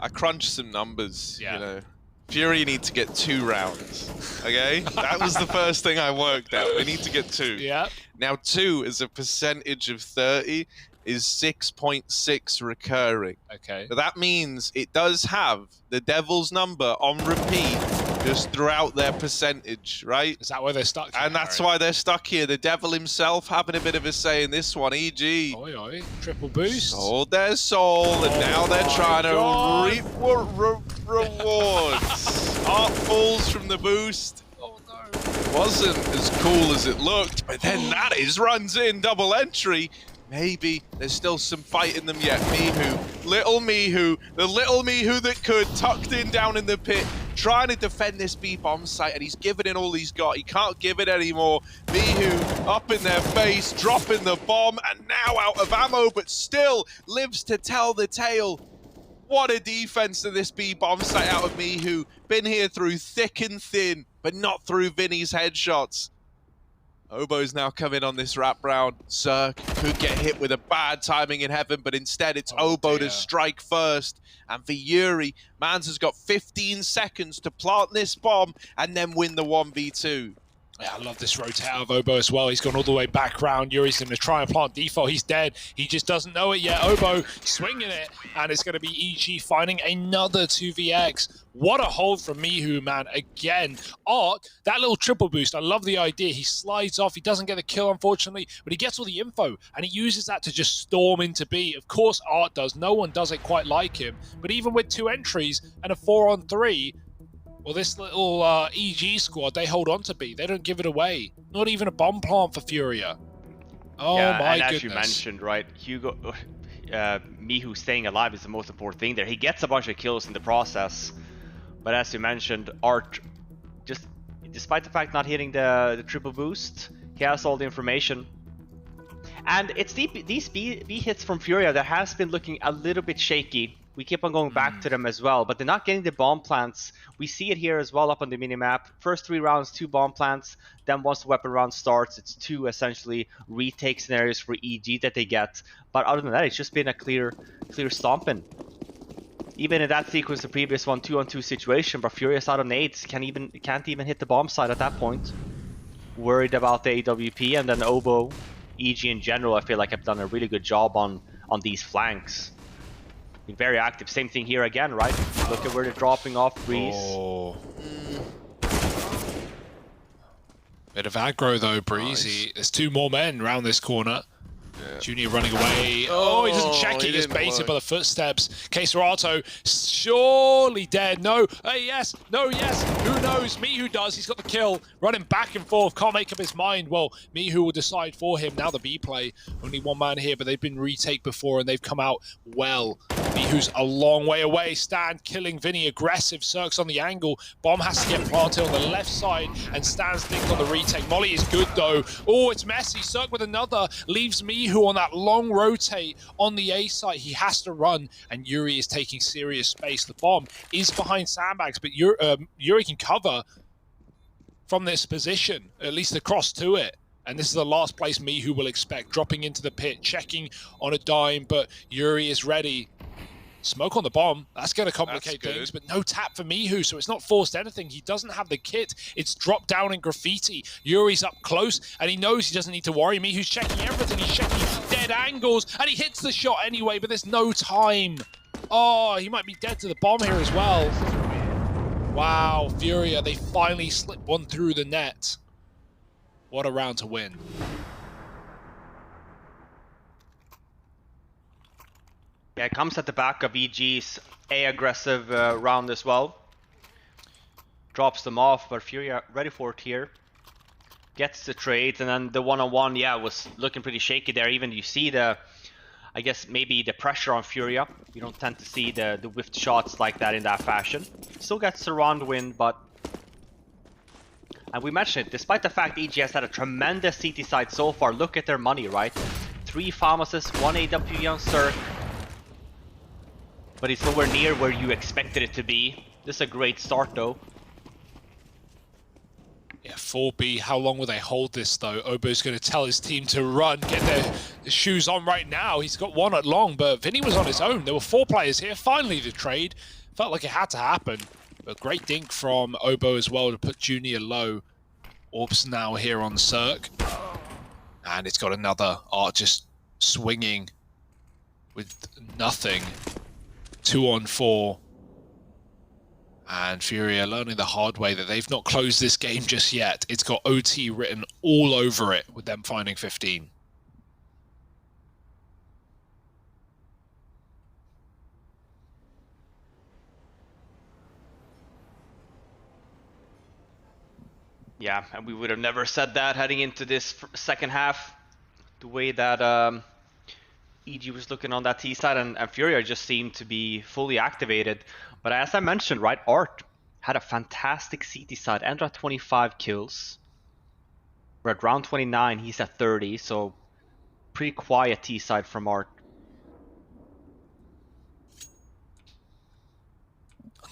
I crunched some numbers, Yeah. you know. FURIA need to get 2 rounds, okay? That was the first thing I worked out. We need to get 2. Yeah. Now 2 as a percentage of 30 is 6.6 recurring. Okay. But that means it does have the devil's number on repeat just throughout their percentage, right? Is that where they're stuck? And that's why they're stuck here. The devil himself having a bit of a say in this one. EG Oi, oi. Triple boost. sold their soul, and now they're trying to reap rewards. Art falls from the boost. Oh no. Wasn't as cool as it looked, but then that is runs in double entry. Maybe there's still some fight in them yet. Mihu, little Mihu, the little Mihu that could, tucked in down in the pit, trying to defend this B bomb site, and he's given it all he's got. He can't give it anymore. Mihu up in their face, dropping the bomb, and now out of ammo, but still lives to tell the tale. What a defense to this B bomb site out of Mihu. Been here through thick and thin, but not through Vinny's headshots. Obo's now coming on this wrap round. Cirque could get hit with a bad timing in heaven, but instead it's Obo to strike first. And for Yuri, Mans has got 15 seconds to plant this bomb and then win the 1v2. Yeah, I love this rotate out of Obo as well. He's gone all the way back round. Yuri's going to try and plant default. He's dead. He just doesn't know it yet. Obo swinging it, and it's going to be EG finding another 2vx. What a hold from Mihu, man. Again, Art, that little triple boost, I love the idea. He slides off. He doesn't get the kill, unfortunately, but he gets all the info, and he uses that to just storm into B. Of course, Art does. No one does it quite like him. But even with 2 entries and a 4-on-3, well, this little EG squad, they hold on to B. They don't give it away. Not even a bomb plant for FURIA. Oh yeah, my and goodness. as you mentioned, right, Mihu staying alive is the most important thing there. He gets a bunch of kills in the process, but as you mentioned, Art, just despite the fact not hitting the triple boost, he has all the information. And it's these B hits from FURIA that has been looking a little bit shaky. We keep on going back to them as well, but they're not getting the bomb plants. We see it here as well up on the minimap. First 3 rounds, 2 bomb plants. Then once the weapon round starts, it's 2 essentially retake scenarios for EG that they get. But other than that, it's just been a clear stomping. Even in that sequence, the previous one, 2-on-2 situation, but FURIA's out of nades, can't even hit the bomb side at that point. Worried about the AWP, and then Obo, EG in general, I feel like have done a really good job on these flanks. Been very active. Same thing here again, right? Look at where they're dropping off. Breeze. Oh. Bit of aggro though, Breezy. Nice. There's 2 more men around this corner. Yeah. Junior running away. Oh, he doesn't check it. He gets baited by the footsteps. Keserato surely dead. No. Hey, yes. No, yes. Who knows? Mihu does. He's got the kill. Running back and forth. Can't make up his mind. Well, Mihu will decide for him. Now the B play. Only 1 man here, but they've been retake before and they've come out well. Mihu's a long way away. Stan killing Vinny. Aggressive. Cirque's on the angle. Bomb has to get planted on the left side and Stan's dinked on the retake. Molly is good though. Oh, it's messy. Cirque with another. Leaves Mihu on that long rotate on the A site. He has to run and Yuri is taking serious space. The bomb is behind sandbags, but Yuri can cover from this position, at least across to it. And this is the last place Mihu will expect. Dropping into the pit, checking on a dime, but Yuri is ready. Smoke on the bomb, that's going to complicate things, but no tap for Mihu, so it's not forced anything. He doesn't have the kit. It's dropped down in graffiti. Yuri's up close, and he knows he doesn't need to worry. Mihu's checking everything. He's checking dead angles, and he hits the shot anyway, but there's no time. Oh, he might be dead to the bomb here as well. Wow, FURIA, they finally slipped one through the net. What a round to win. Yeah, it comes at the back of EG's aggressive round as well. Drops them off, but FURIA ready for it here. Gets the trades, and then the one-on-one, yeah, was looking pretty shaky there. Even you see the I guess maybe the pressure on FURIA. You don't tend to see the whiffed shots like that in that fashion. Still gets the round win, but... And we mentioned it, despite the fact EG has had a tremendous CT side so far, look at their money, right? 3 Pharmacists, 1 AWP on Cirque. But it's nowhere near where you expected it to be. This is a great start though. Yeah, 4B, how long will they hold this though? Obo's going to tell his team to run, get their shoes on right now. He's got 1 at long, but Vinny was on his own. There were 4 players here. Finally the trade. Felt like it had to happen. But great dink from Obo as well to put Junior low. Orbs now here on Cirque. And it's got another Art just swinging with nothing. 2 on 4. And FURIA learning the hard way that they've not closed this game just yet. It's got OT written all over it with them finding 15. Yeah, and we would have never said that heading into this second half. The way that EG was looking on that T side, and FURIA just seemed to be fully activated. But as I mentioned, right, Art had a fantastic CT side, ended at 25 kills. We're at round 29, he's at 30, so pretty quiet T side from Art.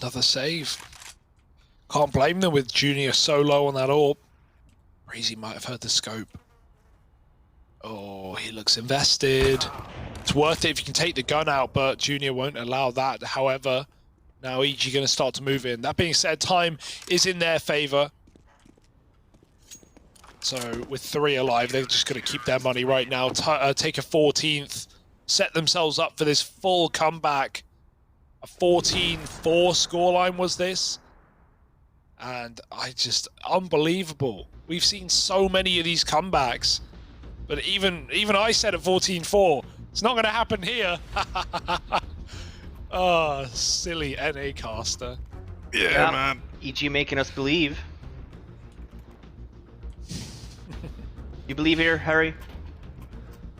Another save. Can't blame them with Junior so low on that orb. Breezy might have heard the scope. Oh, he looks invested. It's worth it if you can take the gun out, but Junior won't allow that. However, now EG going to start to move in. That being said, time is in their favor. So with 3 alive, they're just going to keep their money right now. Take a 14th, set themselves up for this full comeback. A 14-4 scoreline was this. And unbelievable. We've seen so many of these comebacks. But even I said at 14-4, it's not going to happen here. Oh, silly NA caster. Yeah, man. EG making us believe. You believe here, Harry?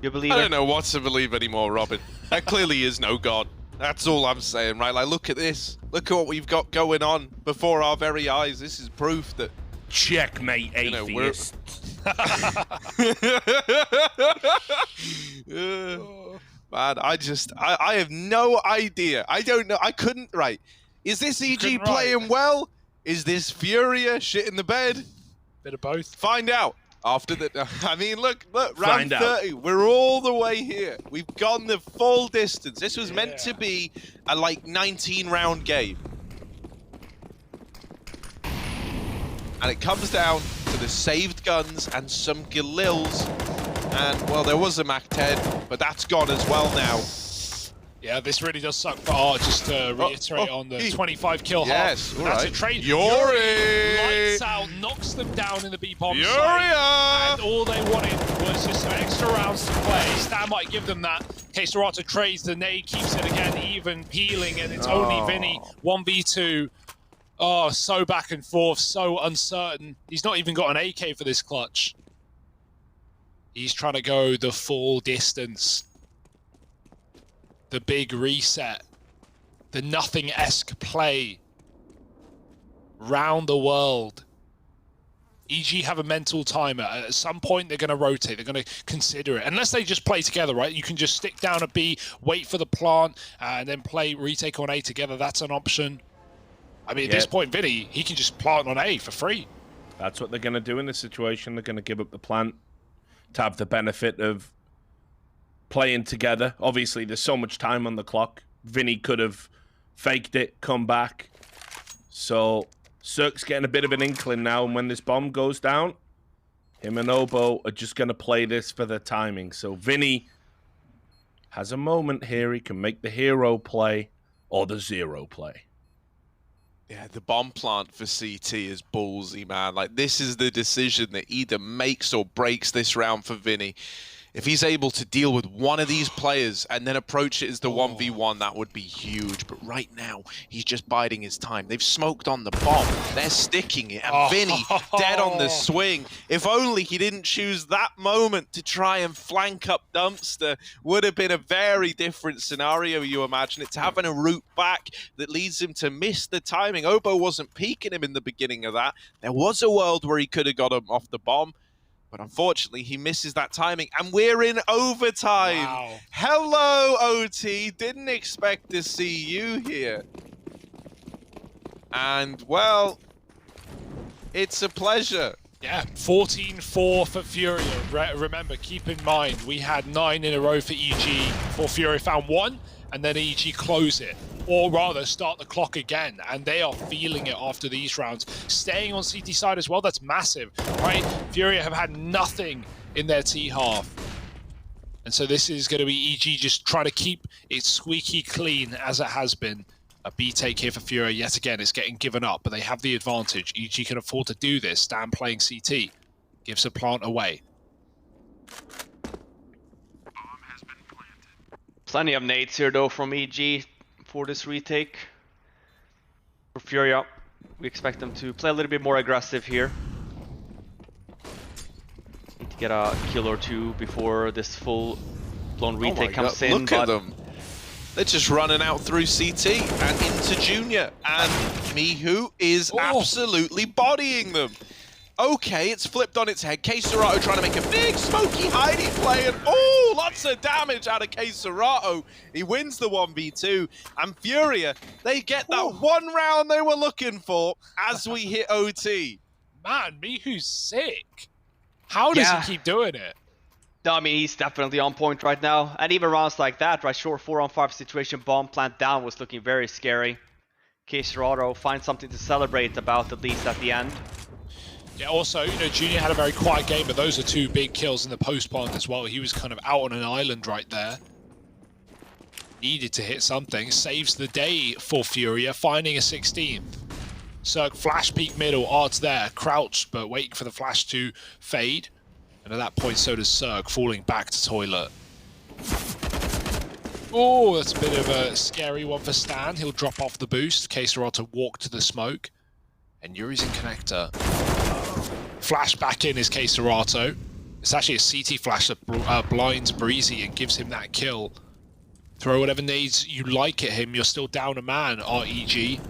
You believe? I don't know what to believe anymore, Robin. That clearly is no god. That's all I'm saying, right? Like, look at this. Look at what we've got going on before our very eyes. This is proof that... Checkmate, atheist. Man, I have no idea. I don't know. I couldn't, right. Is this EG playing well? Is this FURIA shit in the bed? Bit of both. Find out after the... I mean, look, round 30. We're all the way here. We've gone the full distance. This was meant to be a, like, 19-round game. And it comes down to the saved guns and some Galils. And, well, there was a Mac-10, but that's gone as well now. Yeah, this really does suck for Art, just to reiterate on the 25 kill yes, half. All That's right. a trade. Yuri! Lights out, knocks them down in the B-bomb Furia! site. And all they wanted was just some extra rounds to play. Stan might give them that. Queserato trades, the nade keeps it again even, peeling, and it's only Vinny, 1v2. Oh, so back and forth, so uncertain. He's not even got an AK for this clutch. He's trying to go the full distance. The big reset. The nothing-esque play. Round the world. EG have a mental timer. At some point, they're going to rotate. They're going to consider it. Unless they just play together, right? You can just stick down a B, wait for the plant, and then play retake on A together. That's an option. I mean, at this point, Vinny, he can just plant on A for free. That's what they're going to do in this situation. They're going to give up the plant to have the benefit of playing together. Obviously, there's so much time on the clock. Vinny could have faked it, come back. So Cirque's getting a bit of an inkling now, and when this bomb goes down, him and Obo are just going to play this for the timing. So Vinny has a moment here. He can make the hero play or the zero play. Yeah, the bomb plant for CT is ballsy, man. Like, this is the decision that either makes or breaks this round for Vinny. If he's able to deal with one of these players and then approach it as the 1v1, that would be huge. But right now, he's just biding his time. They've smoked on the bomb. They're sticking it. And Vinny, dead on the swing. If only he didn't choose that moment to try and flank up Dumpster, would have been a very different scenario, you imagine. It's having a route back that leads him to miss the timing. Obo wasn't peeking him in the beginning of that. There was a world where he could have got him off the bomb. But unfortunately, he misses that timing, and we're in overtime. Wow. Hello, OT. Didn't expect to see you here. And, well, it's a pleasure. Yeah, 14-4 for FURIA. Remember, keep in mind, we had 9 in a row for EG before FURIA found 1, and then EG close it. Or rather, start the clock again, and they are feeling it after these rounds. Staying on CT side as well, that's massive, right? FURIA have had nothing in their T half. And so this is going to be EG just trying to keep it squeaky clean as it has been. A B take here for FURIA, yet again, it's getting given up, but they have the advantage. EG can afford to do this. Stan playing CT, gives a plant away. Plenty of nades here though from EG for this retake. For FURIA, we expect them to play a little bit more aggressive here. Need to get a kill or two before this full-blown retake comes in. Look at them. They're just running out through CT and into Junior. And Mihu is absolutely bodying them. Okay, it's flipped on its head. K-Serato trying to make a big smoky hidey play, and lots of damage out of K-Serato. He wins the 1v2, and FURIA, they get that one round they were looking for as we hit OT. Man, Mihu's sick. How does he keep doing it? No, I mean, he's definitely on point right now. And even rounds like that, right, short 4-on-5 situation, bomb plant down was looking very scary. K-Serato finds something to celebrate about, at least at the end. Yeah, also, you know, Junior had a very quiet game, but those are 2 big kills in the post plant as well. He was kind of out on an island right there. Needed to hit something. Saves the day for FURIA, finding a 16th. Cirque flash peek middle, Art's there, crouched, but waiting for the flash to fade. And at that point, so does Cirque, falling back to toilet. Oh, that's a bit of a scary one for Stan. He'll drop off the boost. K-Serato walk to the smoke. And Yuri's in connector. Flash back in is K-Serato. It's actually a CT flash that blinds Breezy and gives him that kill. Throw whatever nades you like at him, you're still down a man, REG.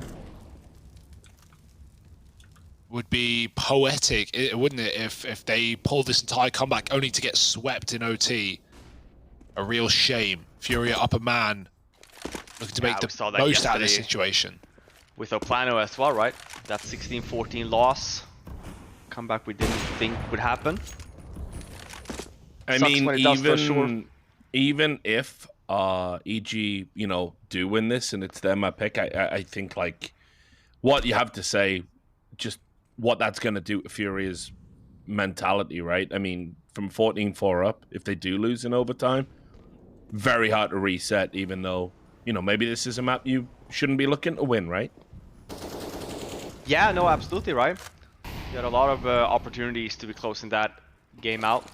Would be poetic, wouldn't it, if they pulled this entire comeback only to get swept in OT. A real shame. FURIA up a man, looking to make the most out of this situation. With Oplano as well, right? That 16-14 loss. Comeback we didn't think would happen. I mean, even if EG, you know, do win this and it's them, I pick, I think, like, what you have to say, just what that's going to do to FURIA's mentality, right? I mean, from 14-4 up, if they do lose in overtime, very hard to reset, even though, you know, maybe this is a map you shouldn't be looking to win, right? Yeah, no, absolutely, right? You had a lot of opportunities to be closing that game out.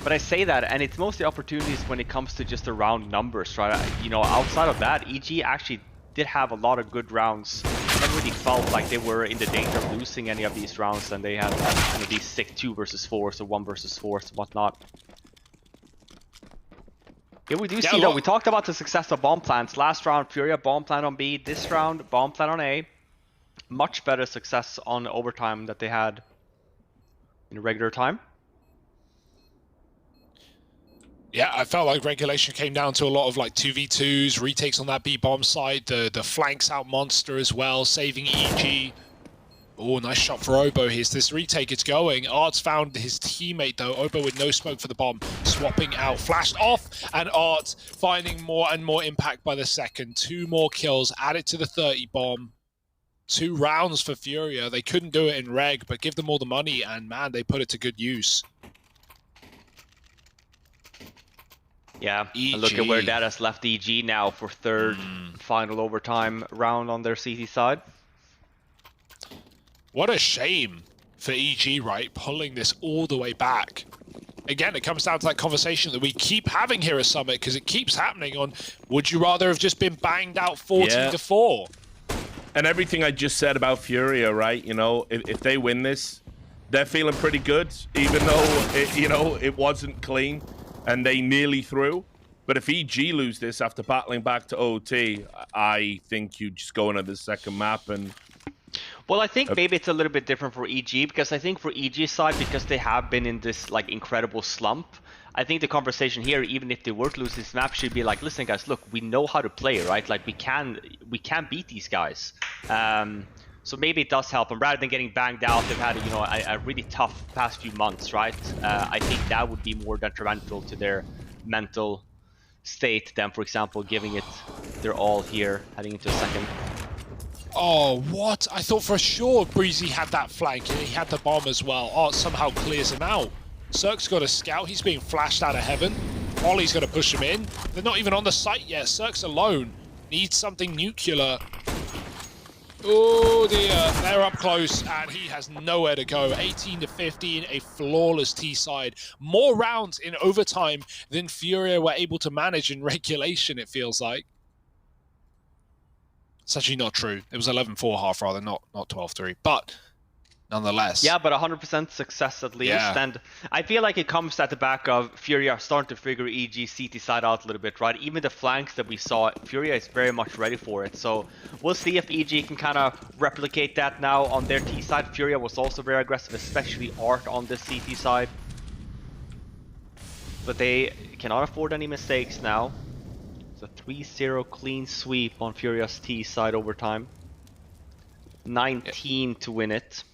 But I say that, and it's mostly opportunities when it comes to just the round numbers, right? You know, outside of that, EG actually did have a lot of good rounds. Never really felt like they were in the danger of losing any of these rounds, and they had, you know, these sick 2 versus 4s or 1 versus 4s and whatnot. Yeah, we do see though, we talked about the success of bomb plants. Last round, FURIA bomb plant on B. This round, bomb plant on A. Much better success on overtime that they had in regular time. Yeah, I felt like regulation came down to a lot of like 2v2s, retakes on that B-bomb side, the flanks out monster as well, saving EG. Oh, nice shot for Obo. Here's this retake, it's going. Art's found his teammate though, Obo with no smoke for the bomb, swapping out, flashed off, and Art finding more and more impact by the second. 2 more kills added to the 30 bomb. 2 rounds for FURIA. They couldn't do it in reg, but give them all the money, and man, they put it to good use. Yeah, and look at where that has left EG now for 3rd final overtime round on their CT side. What a shame for EG, right? Pulling this all the way back. again, it comes down to that conversation that we keep having here at Summit, because it keeps happening on, would you rather have just been banged out 14-4? And everything I just said about Furia, right? You know, if they win this, they're feeling pretty good, even though, it wasn't clean and they nearly threw. But if EG lose this after battling back to OT, I think you just go into the second map and... Well, I think maybe it's a little bit different for EG, because I think for EG side, because they have been in this like incredible slump, I think the conversation here, even if they were to lose this map, should be like, listen guys, look, we know how to play, right? Like we can beat these guys. So maybe it does help them. Rather than getting banged out, they've had a really tough past few months, right? I think that would be more detrimental to their mental state than, for example, giving it their all here, heading into a second. Oh, what? I thought for sure Breezy had that flank and he had the bomb as well. Oh, it somehow clears him out. Cirque's got a scout. He's being flashed out of heaven. Ollie's going to push him in. They're not even on the site yet. Cirque's alone. Needs something nuclear. Oh dear, they're up close and he has nowhere to go. 18-15, a flawless T-side. More rounds in overtime than Furia were able to manage in regulation, it feels like. It's actually not true. It was 11-4 half rather, not 12-3, but nonetheless. Yeah, but 100% success at least. Yeah. And I feel like it comes at the back of Furia starting to figure EG CT side out a little bit, right? Even the flanks that we saw, Furia is very much ready for it. So we'll see if EG can kind of replicate that now on their T side. Furia was also very aggressive, especially Art on the CT side. But they cannot afford any mistakes now. It's a 3-0 clean sweep on Furia's T side overtime. 19 to win it.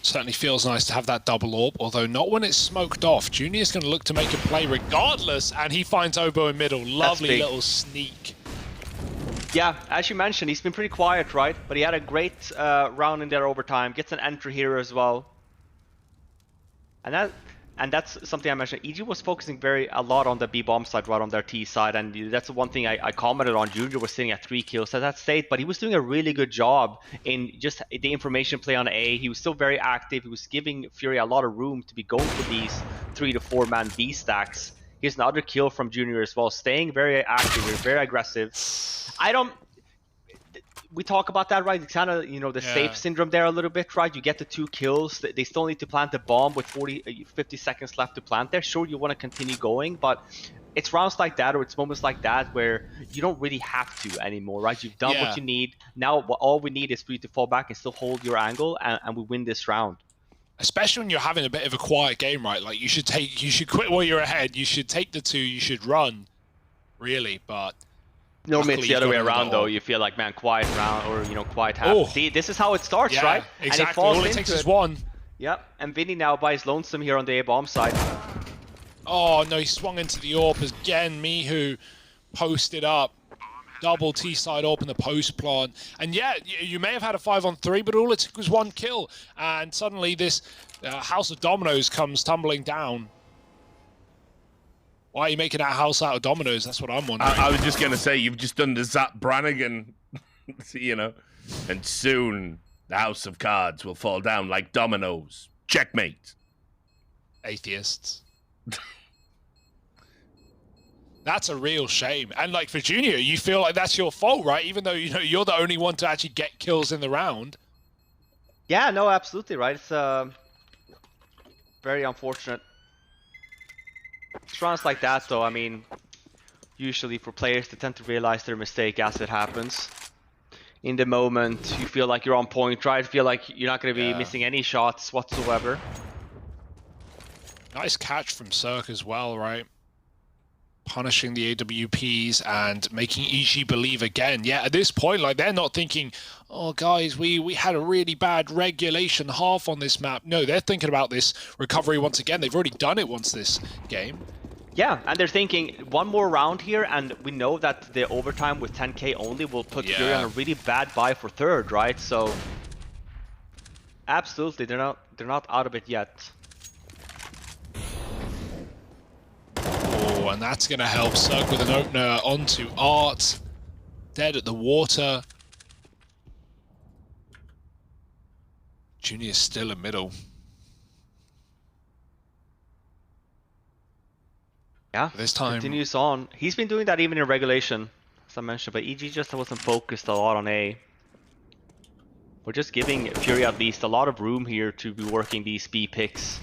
Certainly feels nice to have that double orb, although not when it's smoked off. Junior's going to look to make a play regardless, and he finds Obo in middle. Lovely little sneak. Yeah, as you mentioned, he's been pretty quiet, right? But he had a great round in there overtime. Gets an entry here as well. And that's something I mentioned. EG was focusing a lot on the B-bomb side, right on their T side, and that's one thing I commented on. Junior was sitting at 3 kills at that state, but he was doing a really good job in just the information play on A. He was still very active. He was giving Furia a lot of room to be going for these 3 to 4 man B stacks. Here's another kill from Junior as well, staying very active, very aggressive. We talk about that, right? It's kind of, the safe syndrome there a little bit, right? You get the 2 kills. They still need to plant the bomb with 50 seconds left to plant there. Sure, you want to continue going, but it's rounds like that or it's moments like that where you don't really have to anymore, right? You've done what you need. Now, all we need is for you to fall back and still hold your angle, and we win this round. Especially when you're having a bit of a quiet game, right? Like, you should quit while you're ahead. You should take the 2. You should run, really, but... Normally it's the other way around, though. You feel like, man, quiet round or, quiet half. Oh. See, this is how it starts, right? Exactly. And it falls all it takes is 1. Yep, and Vinny now buys Lonesome here on the A-bomb side. Oh, no, he swung into the AWP again. Mihu posted up. Double T-side AWP in the post plant. And yeah, you may have had a 5-on-3, but all it took was 1 kill. And suddenly this House of Dominoes comes tumbling down. Why are you making that house out of dominoes? That's what I'm wondering. I was just going to say, you've just done the Zap Brannigan, and soon the house of cards will fall down like dominoes. Checkmate. Atheists. That's a real shame. And like for Junior, you feel like that's your fault, right? Even though, you're the only one to actually get kills in the round. Yeah, no, absolutely, right? It's very unfortunate. It's rounds like that, though, I mean, usually for players, they tend to realize their mistake as it happens. In the moment, you feel like you're on point, right? Feel like you're not going to be missing any shots whatsoever. Nice catch from Cirque as well, right? Punishing the AWPs and making EG believe again. Yeah, at this point, like, they're not thinking, oh, guys, we had a really bad regulation half on this map. No, they're thinking about this recovery once again. They've already done it once this game. Yeah, and they're thinking one more round here, and we know that the overtime with 10k only will put Furia on a really bad buy for third, right? So, absolutely, they're not out of it yet. Oh, and that's going to help Cirque with an opener onto Art. Dead at the water. Junior's still in middle. Yeah, This time continues on. He's been doing that even in regulation, as I mentioned, but EG just wasn't focused a lot on A. We're just giving Furia at least a lot of room here to be working these B picks.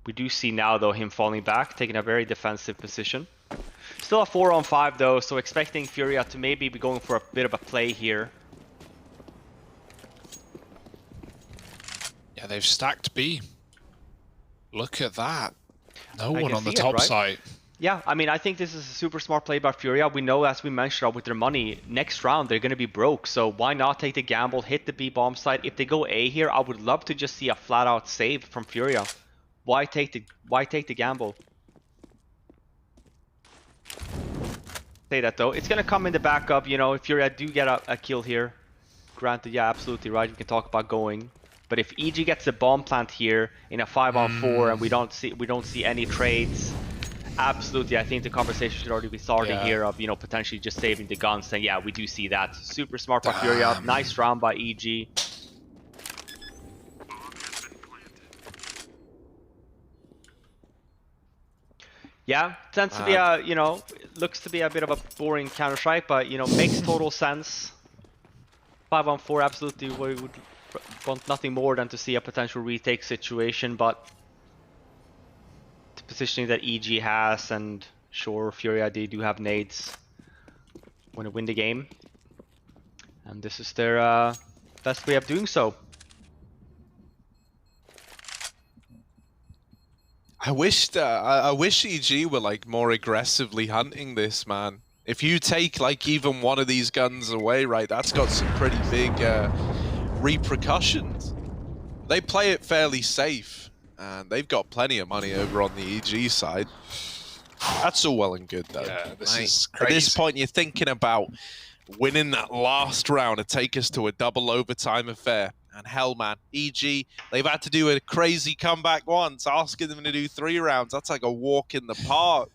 We do see now, though, him falling back, taking a very defensive position. Still a 4-on-5, though, so expecting Furia to maybe be going for a bit of a play here. Yeah, they've stacked B. Look at that. No I one can on the see it, top right? side. Yeah, I mean, I think this is a super smart play by Furia. We know, as we mentioned, with their money, next round they're going to be broke. So why not take the gamble, hit the B bomb site? If they go A here, I would love to just see a flat-out save from Furia. Why take the gamble? Say that though, it's going to come in the backup. You know, if Furia do get a kill here, granted, yeah, absolutely right. We can talk about going. But if EG gets the bomb plant here in a 5-on-4 and we don't see any trades, absolutely, I think the conversation should already be starting here of, you know, potentially just saving the guns. Saying, yeah, we do see that. Super smart by Furia. Nice round by EG. Yeah, tends to be a, you know, looks to be a bit of a boring Counter-Strike, but, you know, makes total sense. 5-on-4, absolutely, we would want nothing more than to see a potential retake situation, but the positioning that EG has, and sure, Furia, they do have nades when they win the game. And this is their best way of doing so. I wish EG were like more aggressively hunting this, man. If you take like even one of these guns away, right, that's got some pretty big repercussions. They play it fairly safe, and they've got plenty of money over on the EG side. That's all well and good, though. Yeah, this Right? is crazy. At this point, you're thinking about winning that last round to take us to a double overtime affair. And hell, man, EG, they've had to do a crazy comeback once, asking them to do 3 rounds. That's like a walk in the park.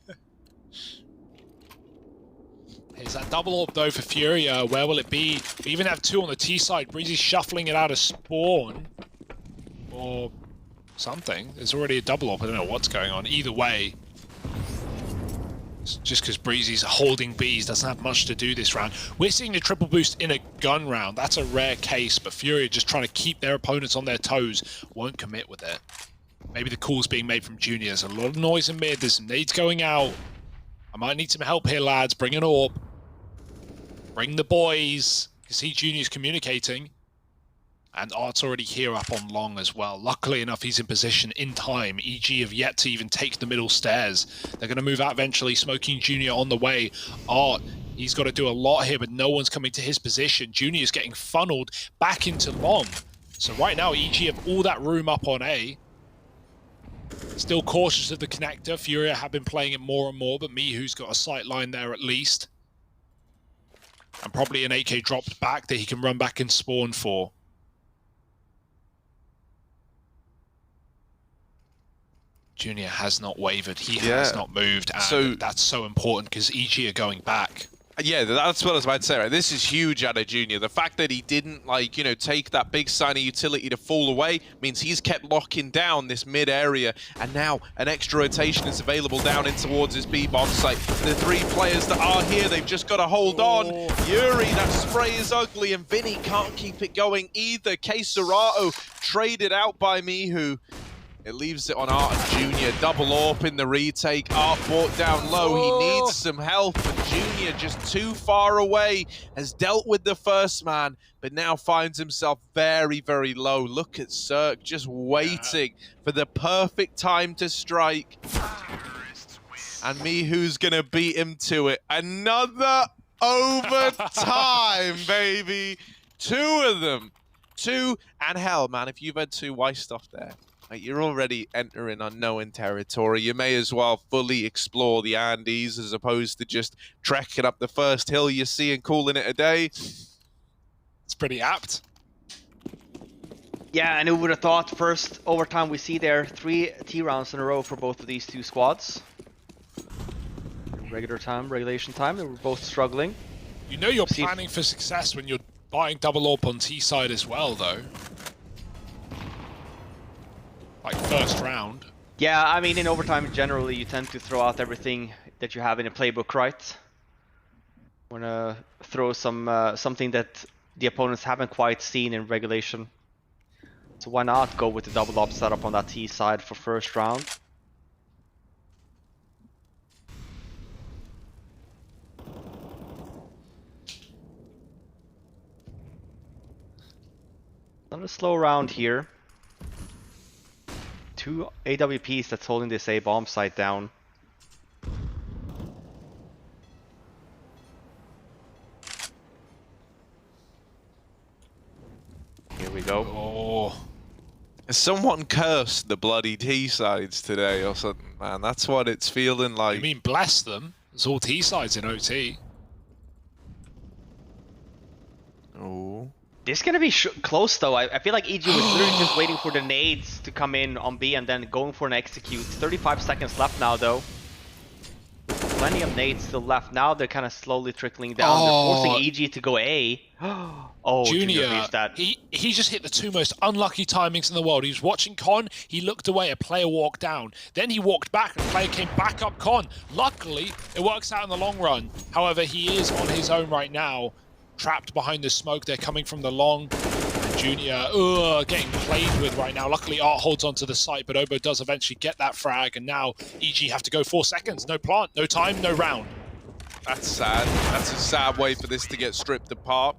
Here's that double orb though for Furia. Where will it be? We even have 2 on the T side. Breezy shuffling it out of spawn. Or something. There's already a double orb. I don't know what's going on. Either way, just because Breezy's holding Bs doesn't have much to do this round. We're seeing the triple boost in a gun round. That's a rare case, but Furia just trying to keep their opponents on their toes. Won't commit with it. Maybe the call's being made from Junior. There's a lot of noise in mid. There's some nades going out. I might need some help here, lads. Bring an orb. Bring the boys. You see Junior's communicating. And Art's already here up on long as well. Luckily enough, he's in position in time. EG have yet to even take the middle stairs. They're going to move out eventually. Smoking Junior on the way. Art, he's got to do a lot here, but no one's coming to his position. Junior's getting funneled back into long. So right now, EG have all that room up on A. Still cautious of the connector. Furia have been playing it more and more, but Mihu's got a sight line there at least. And probably an AK dropped back that he can run back and spawn for. Junior has not wavered. He has not moved. And so that's so important because EG are going back. Yeah, that's what I was about to say. Right? This is huge out of Junior. The fact that he didn't, like, you know, take that big sign of utility to fall away means he's kept locking down this mid area, and now an extra rotation is available down in towards his B-bomb site. The 3 players that are here, they've just got to hold on. Yuri, that spray is ugly, and Vinny can't keep it going either. Queserato traded out by Mihu. It leaves it on Art and Junior. Double AWP in the retake. Art brought down low. He needs some help. And Junior, just too far away, has dealt with the first man, but now finds himself very, very low. Look at Cirque just waiting for the perfect time to strike. And Mihu's going to beat him to it. Another overtime, baby. 2 of them. 2. And hell, man, if you've had 2 white stuff there, like, you're already entering unknown territory. You may as well fully explore the Andes as opposed to just trekking up the first hill you see and calling it a day. It's pretty apt. Yeah, and who would have thought first overtime we see there, 3 T rounds in a row for both of these 2 squads. Regular time, regulation time, they were both struggling. You know you're planning for success when you're buying double AWP on T side as well, though. Like first round. Yeah, I mean, in overtime, generally, you tend to throw out everything that you have in a playbook, right? Wanna throw something that the opponents haven't quite seen in regulation. So why not go with the double up setup on that T side for first round? Not a slow round here. 2 AWPs that's holding this A bomb site down. Here we go. Oh, Someone cursed the bloody T sides today or something, man. That's what it's feeling like. I mean, bless them. It's all T sides in OT. Oh. This is gonna be close though. I feel like EG was literally just waiting for the nades to come in on B and then going for an execute. 35 seconds left now though. Plenty of nades still left. Now they're kind of slowly trickling down. Oh. They're forcing EG to go A. Oh, Junior reached that. he just hit the two most unlucky timings in the world. He was watching Con, he looked away, a player walked down. Then he walked back, and a player came back up Con. Luckily, it works out in the long run. However, he is on his own right now, trapped behind the smoke. They're coming from the long. And Junior, getting played with right now. Luckily, Art holds onto the site, but Obo does eventually get that frag, and now EG have to go 4 seconds. No plant, no time, no round. That's sad. That's a sad way for this to get stripped apart.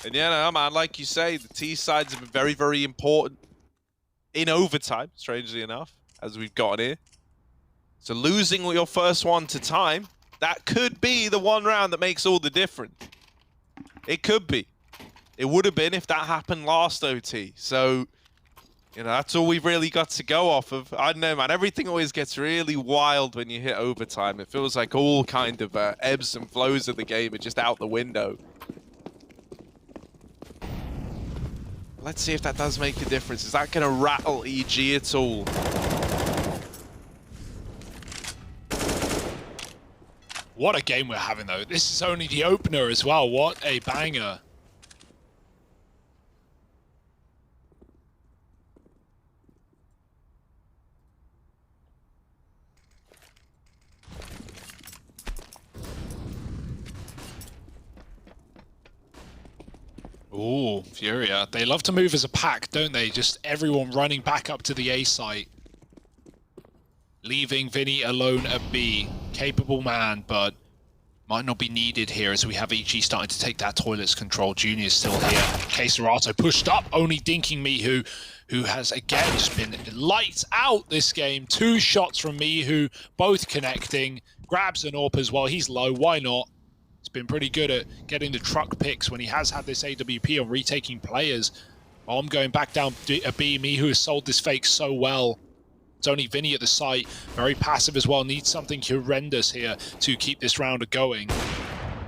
And yeah, no, man, like you say, the T sides have been very, very important in overtime, strangely enough, as we've gotten here. So losing your first one to time, that could be the one round that makes all the difference. It could be. It would have been if that happened last OT. So, you know, that's all we've really got to go off of. I don't know, man. Everything always gets really wild when you hit overtime. It feels like all kind of ebbs and flows of the game are just out the window. Let's see if that does make a difference. Is that going to rattle EG at all? What a game we're having, though. This is only the opener as well. What a banger. Ooh, Furia. They love to move as a pack, don't they? Just everyone running back up to the A site. Leaving Vinny alone at B. Capable man, but might not be needed here as we have EG starting to take that toilets control. Junior's still here. Keserato pushed up, only dinking Mihu, who has again just been lights out this game. 2 shots from Mihu, both connecting. Grabs an AWP as well. He's low, why not? He's been pretty good at getting the truck picks when he has had this AWP on retaking players. Bomb going back down a B. Mihu has sold this fake so well. It's only Vinny at the site, very passive as well, needs something horrendous here to keep this round going.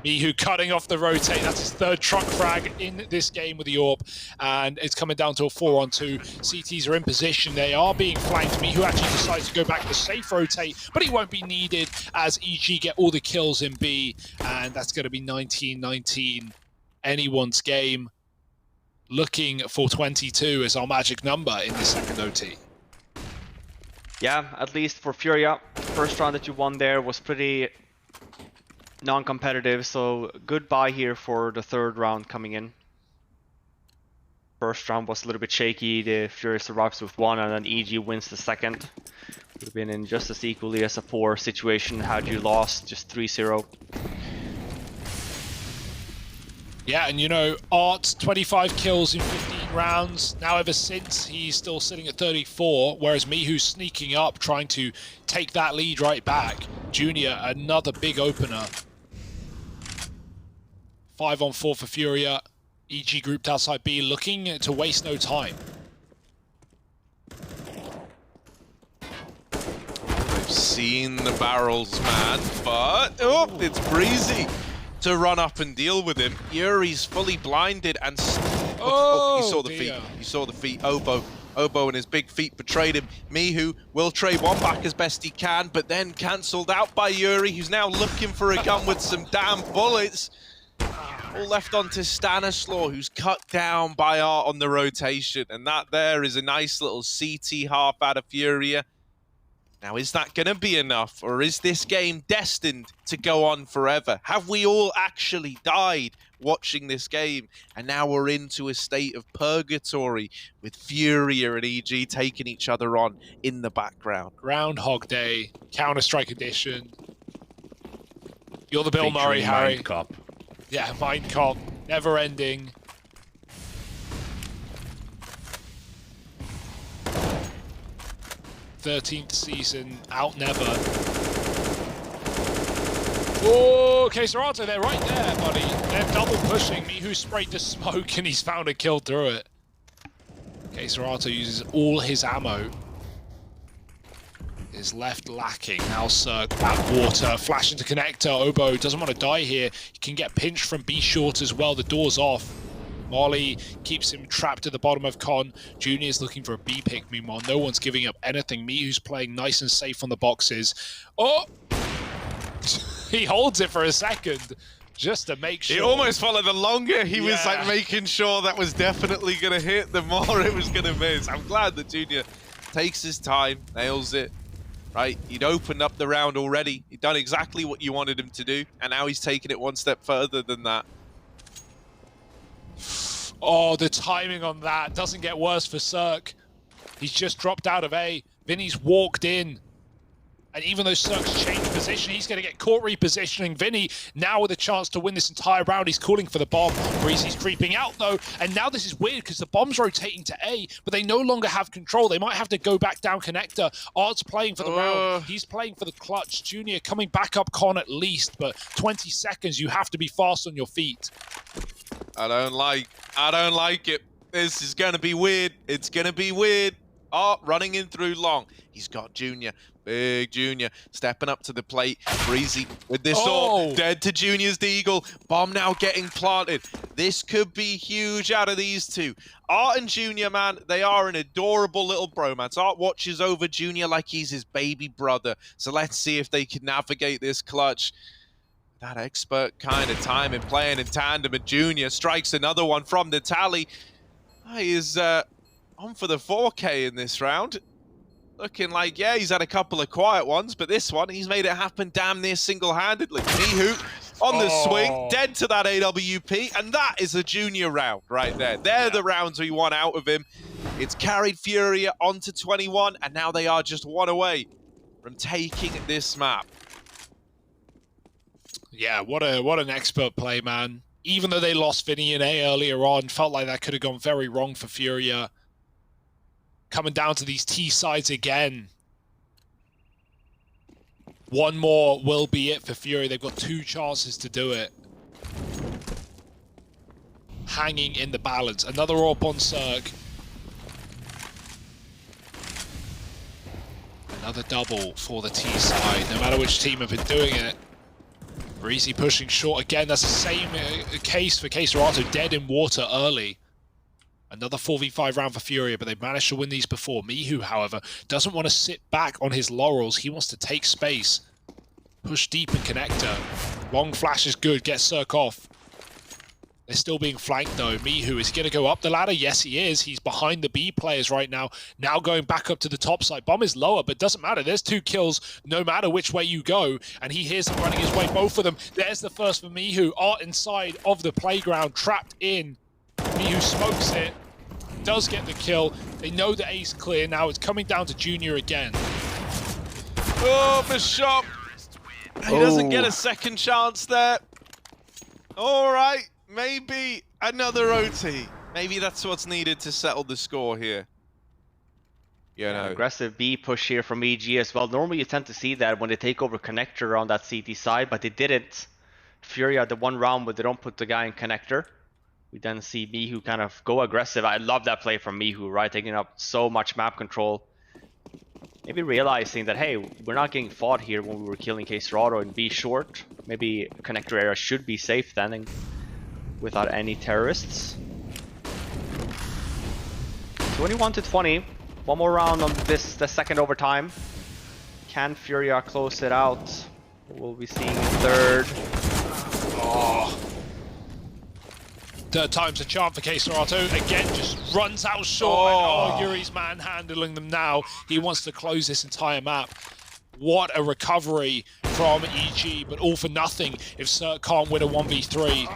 Mihu cutting off the rotate, that's his 3rd truck frag in this game with the AWP, and it's coming down to a 4-on-2. CTs are in position, they are being flanked. Mihu actually decides to go back to safe rotate, but he won't be needed as EG get all the kills in B, and that's going to be 19-19. Anyone's game. Looking for 22 as our magic number in this second OT. Yeah, at least for Furia, first round that you won there was pretty non-competitive, so good buy here for the 3rd round coming in. First round was a little bit shaky, the Furia survives with 1 and then EG wins the 2nd. Would have been in just as equally as a 4 situation had you lost just 3-0. Yeah, and you know, Art, 25 kills in 15 rounds. Now ever since, he's still sitting at 34, whereas Mihu's sneaking up, trying to take that lead right back. Junior, another big opener. 5-on-4 for Furia. EG grouped outside B, looking to waste no time. They've seen the barrels, man, but it's Breezy to run up and deal with him. Yuri's fully blinded and he saw the feet. He saw the feet. Obo and his big feet betrayed him. Mihu will trade one back as best he can, but then cancelled out by Yuri, who's now looking for a gun with some damn bullets. All left onto Stanislaw, who's cut down by Art on the rotation, and that there is a nice little CT half out of Furia. Now, is that going to be enough, or is this game destined to go on forever? Have we all actually died watching this game, and now we're into a state of purgatory with Furia and EG taking each other on in the background? Groundhog Day, Counter-Strike edition. You're the Bill Murray, Featuring Harry. Mind Cop. Yeah, Mind Cop, never ending. th season, out never. Oh, Keserato, they're right there, buddy. They're double pushing. Mihu sprayed the smoke and he's found a kill through it. Keserato uses all his ammo. Is left lacking. Now Cirque at water, flash into connector. Obo doesn't want to die here. He can get pinched from B short as well. The door's off. Molly keeps him trapped at the bottom of Con. Junior's looking for a B pick. Meanwhile, no one's giving up anything. Mihu's playing nice and safe on the boxes. Oh! He holds it for a second just to make sure. It almost felt like the longer he was like making sure that was definitely going to hit, the more it was going to miss. I'm glad that Junior takes his time, nails it. Right, he'd opened up the round already. He'd done exactly what you wanted him to do, and now he's taking it one step further than that. Oh, the timing on that doesn't get worse for Cirque. He's just dropped out of A. Vinny's walked in. And even though Cirque's changed position, he's going to get caught repositioning. Vinny, now with a chance to win this entire round, he's calling for the bomb. Breezy's creeping out, though. And now this is weird because the bomb's rotating to A, but they no longer have control. They might have to go back down connector. Art's playing for the round. He's playing for the clutch. Junior coming back up Con at least, but 20 seconds, you have to be fast on your feet. I don't like it. This is going to be weird. It's going to be weird. Art running in through long. He's got Junior. Big Junior stepping up to the plate. Breezy with this all. Dead to Junior's Deagle. Bomb now getting planted. This could be huge out of these two. Art and Junior, man, they are an adorable little bromance. Art watches over Junior like he's his baby brother. So let's see if they can navigate this clutch. That expert kind of time in playing in tandem, and Junior strikes another one from the tally. He is on for the 4K in this round. Looking like, yeah, he's had a couple of quiet ones, but this one, he's made it happen damn near single-handedly. Mihu on the swing, dead to that AWP, and that is a Junior round right there. They're the rounds we want out of him. It's carried Furia onto 21, and now they are just one away from taking this map. Yeah, what an expert play, man. Even though they lost Vinny and A earlier on, felt like that could have gone very wrong for Furia. Coming down to these T sides again. One more will be it for Furia. They've got 2 chances to do it. Hanging in the balance. Another AWP on Cirque. Another double for the T side, no matter which team have been doing it. Breezy pushing short again. That's the same case for Keserato, dead in water early. Another 4v5 round for Furia, but they've managed to win these before. Mihu, however, doesn't want to sit back on his laurels. He wants to take space. Push deep in connector. Long flash is good. Get Cirque off. They're still being flanked, though. Mihu, is he going to go up the ladder? Yes, he is. He's behind the B players right now. Now going back up to the top side. Bomb is lower, but doesn't matter. There's 2 kills no matter which way you go. And he hears them running his way, both of them. There's the first for Mihu. Art inside of the playground, trapped in. Mihu smokes it. Does get the kill. They know the A's clear. Now it's coming down to Junior again. Oh, the shot. He doesn't get a second chance there. All right. Maybe another OT. Maybe that's what's needed to settle the score here. Aggressive B push here from EG as well. Normally you tend to see that when they take over connector on that CT side, but they didn't. Furia had the one round where they don't put the guy in connector. We then see Mihu kind of go aggressive. I love that play from Mihu, right? Taking up so much map control. Maybe realizing that, hey, we're not getting fought here when we were killing Keserato and B short. Maybe connector area should be safe then, and without any terrorists. 21-20. One more round on the second overtime. Can Furia close it out? We'll be seeing third. Oh. Third time's a charm for K-Serato. Again, just runs out short. And, Yuri's manhandling them now. He wants to close this entire map. What a recovery from EG, but all for nothing if Cert can't win a 1v3.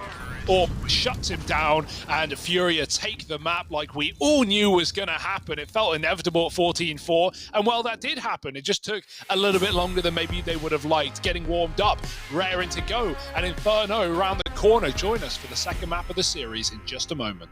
Or shuts him down, and FURIA take the map like we all knew was going to happen. It felt inevitable at 14-4, and well, that did happen. It just took a little bit longer than maybe they would have liked. Getting warmed up, raring to go, and Inferno around the corner. Join us for the second map of the series in just a moment.